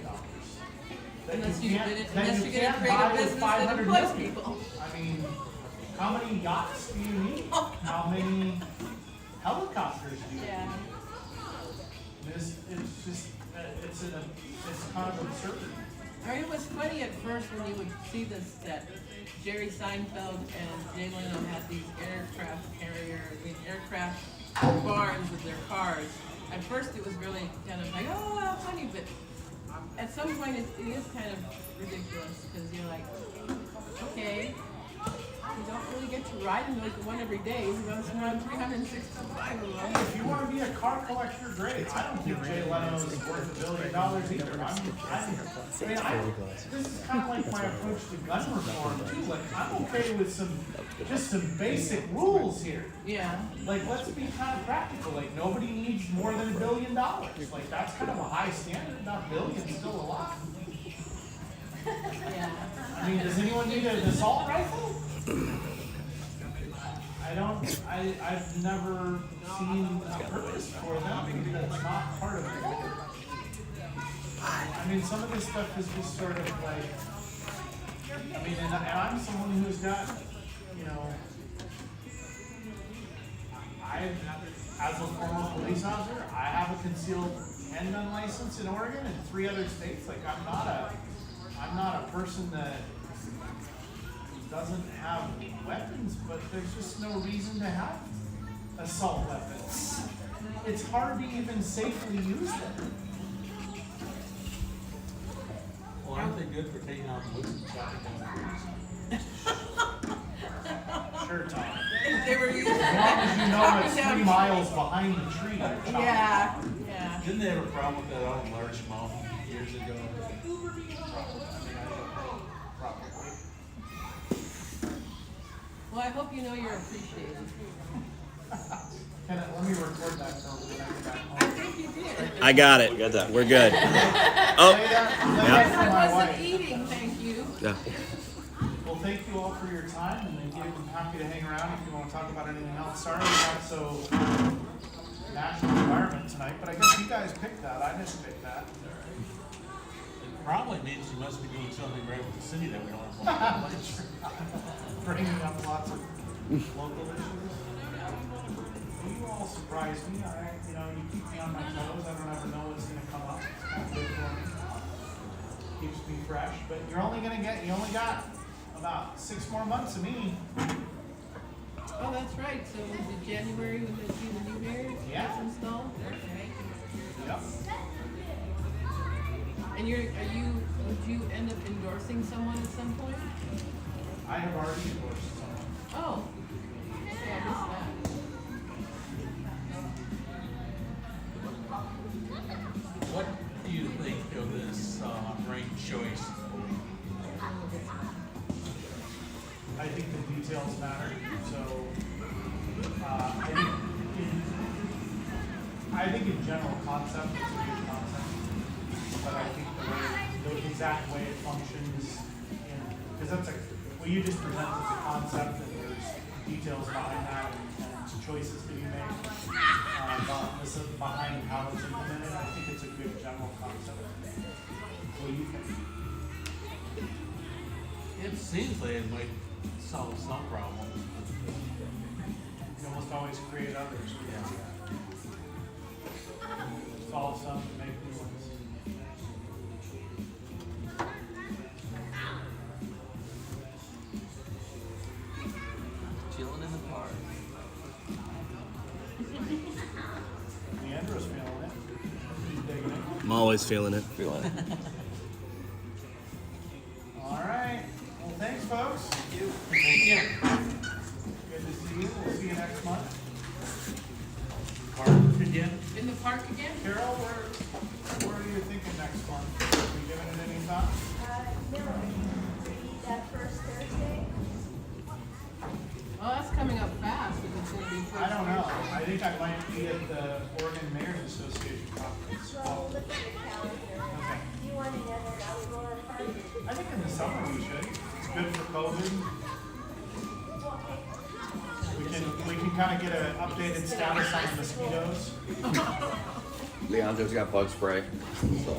Unless you're gonna create a buy with business that $500 employs million. people. I mean, how many yachts do you need? How many helicopters do you need? Yeah. It's just it's kind of absurd. I mean, it was funny at first when you would see this, that Jerry Seinfeld and Jay Leno had these aircraft barns with their cars. At first it was really kind of like, oh, how funny, but at some point it is kind of ridiculous, because you're like, okay, you don't really get to ride in those one every day. You run 365 of them. If you want to be a car collector, great. I don't think Jay Leno's worth $1 billion either. This is kind of like my approach to gun reform too. Like, I'm okay with some basic rules here. Yeah. Like, let's be kind of practical. Like, nobody needs more than $1 billion. Like, that's kind of a high standard. Not billion, still a lot. Yeah. I mean, does anyone need an assault rifle? I've never seen a purpose for them. That's not part of it. I mean, some of this stuff is just sort of like, I mean, and I'm someone who's got, as a former police officer, I have a concealed handgun license in Oregon and 3 other states. Like, I'm not a person that doesn't have weapons, but there's just no reason to have assault weapons. It's hard to even safely use them. Well, aren't they good for taking out woods and chopping down trees? Sure, Tom. They were using As long as you know it's 3 miles behind the tree. Yeah, yeah. Didn't they have a problem with that out in Large Mountain years ago? Well, I hope you know you're appreciated. Let me record that film when I get back home. I think you did. I got it. Got that. We're good. Play Oh, that for my I wasn't wife. eating, thank you. yeah. Well, thank you all for your time, and I'm happy to hang around if you want to talk about anything else. Sorry we're not so national environment tonight, but I guess you guys picked that. I didn't pick that. probably means you must be doing something right with the city that we don't have local issues. Bringing up lots of local issues. You all surprise me, you keep me on my toes, I don't ever know what's gonna come up, it's kind of good for me. Keeps me fresh, but you only got about 6 more months of me. Oh, that's right, so was it January when the new mayor Yeah. was installed? Yep. And would you end up endorsing someone at some point? I have already endorsed someone. Oh. Yeah, I missed that. What do you think of this ranked choice? I think the details matter, so, I think in general concept, it's a good concept, but I think the exact way it functions, because that's what you just presented is a concept, and there's details behind that, and choices to be made, behind how it's implemented. I think it's a good general concept. What do you think? It seems like it might solve some problems. You almost always create others. Solve some, make new ones. Chilling in the park. Leandra's feeling it. She's digging it. I'm always feeling it. Feeling it. All right. Well, thanks, folks. Thank you. Good to see you. We'll see you next month. Park again? In the park again? Carol, where are you thinking next month? Have you given it any thought? No, that first Thursday. Oh, that's coming up fast, if it's gonna be. I don't know. I think I might be at the Oregon Mayor's Association conference. Well, look at the calendar. Okay. You want another outdoor party? I think in the summer we should. It's good for COVID. We can kind of get an updated status on the mosquitoes. Leandro's got bug spray. So.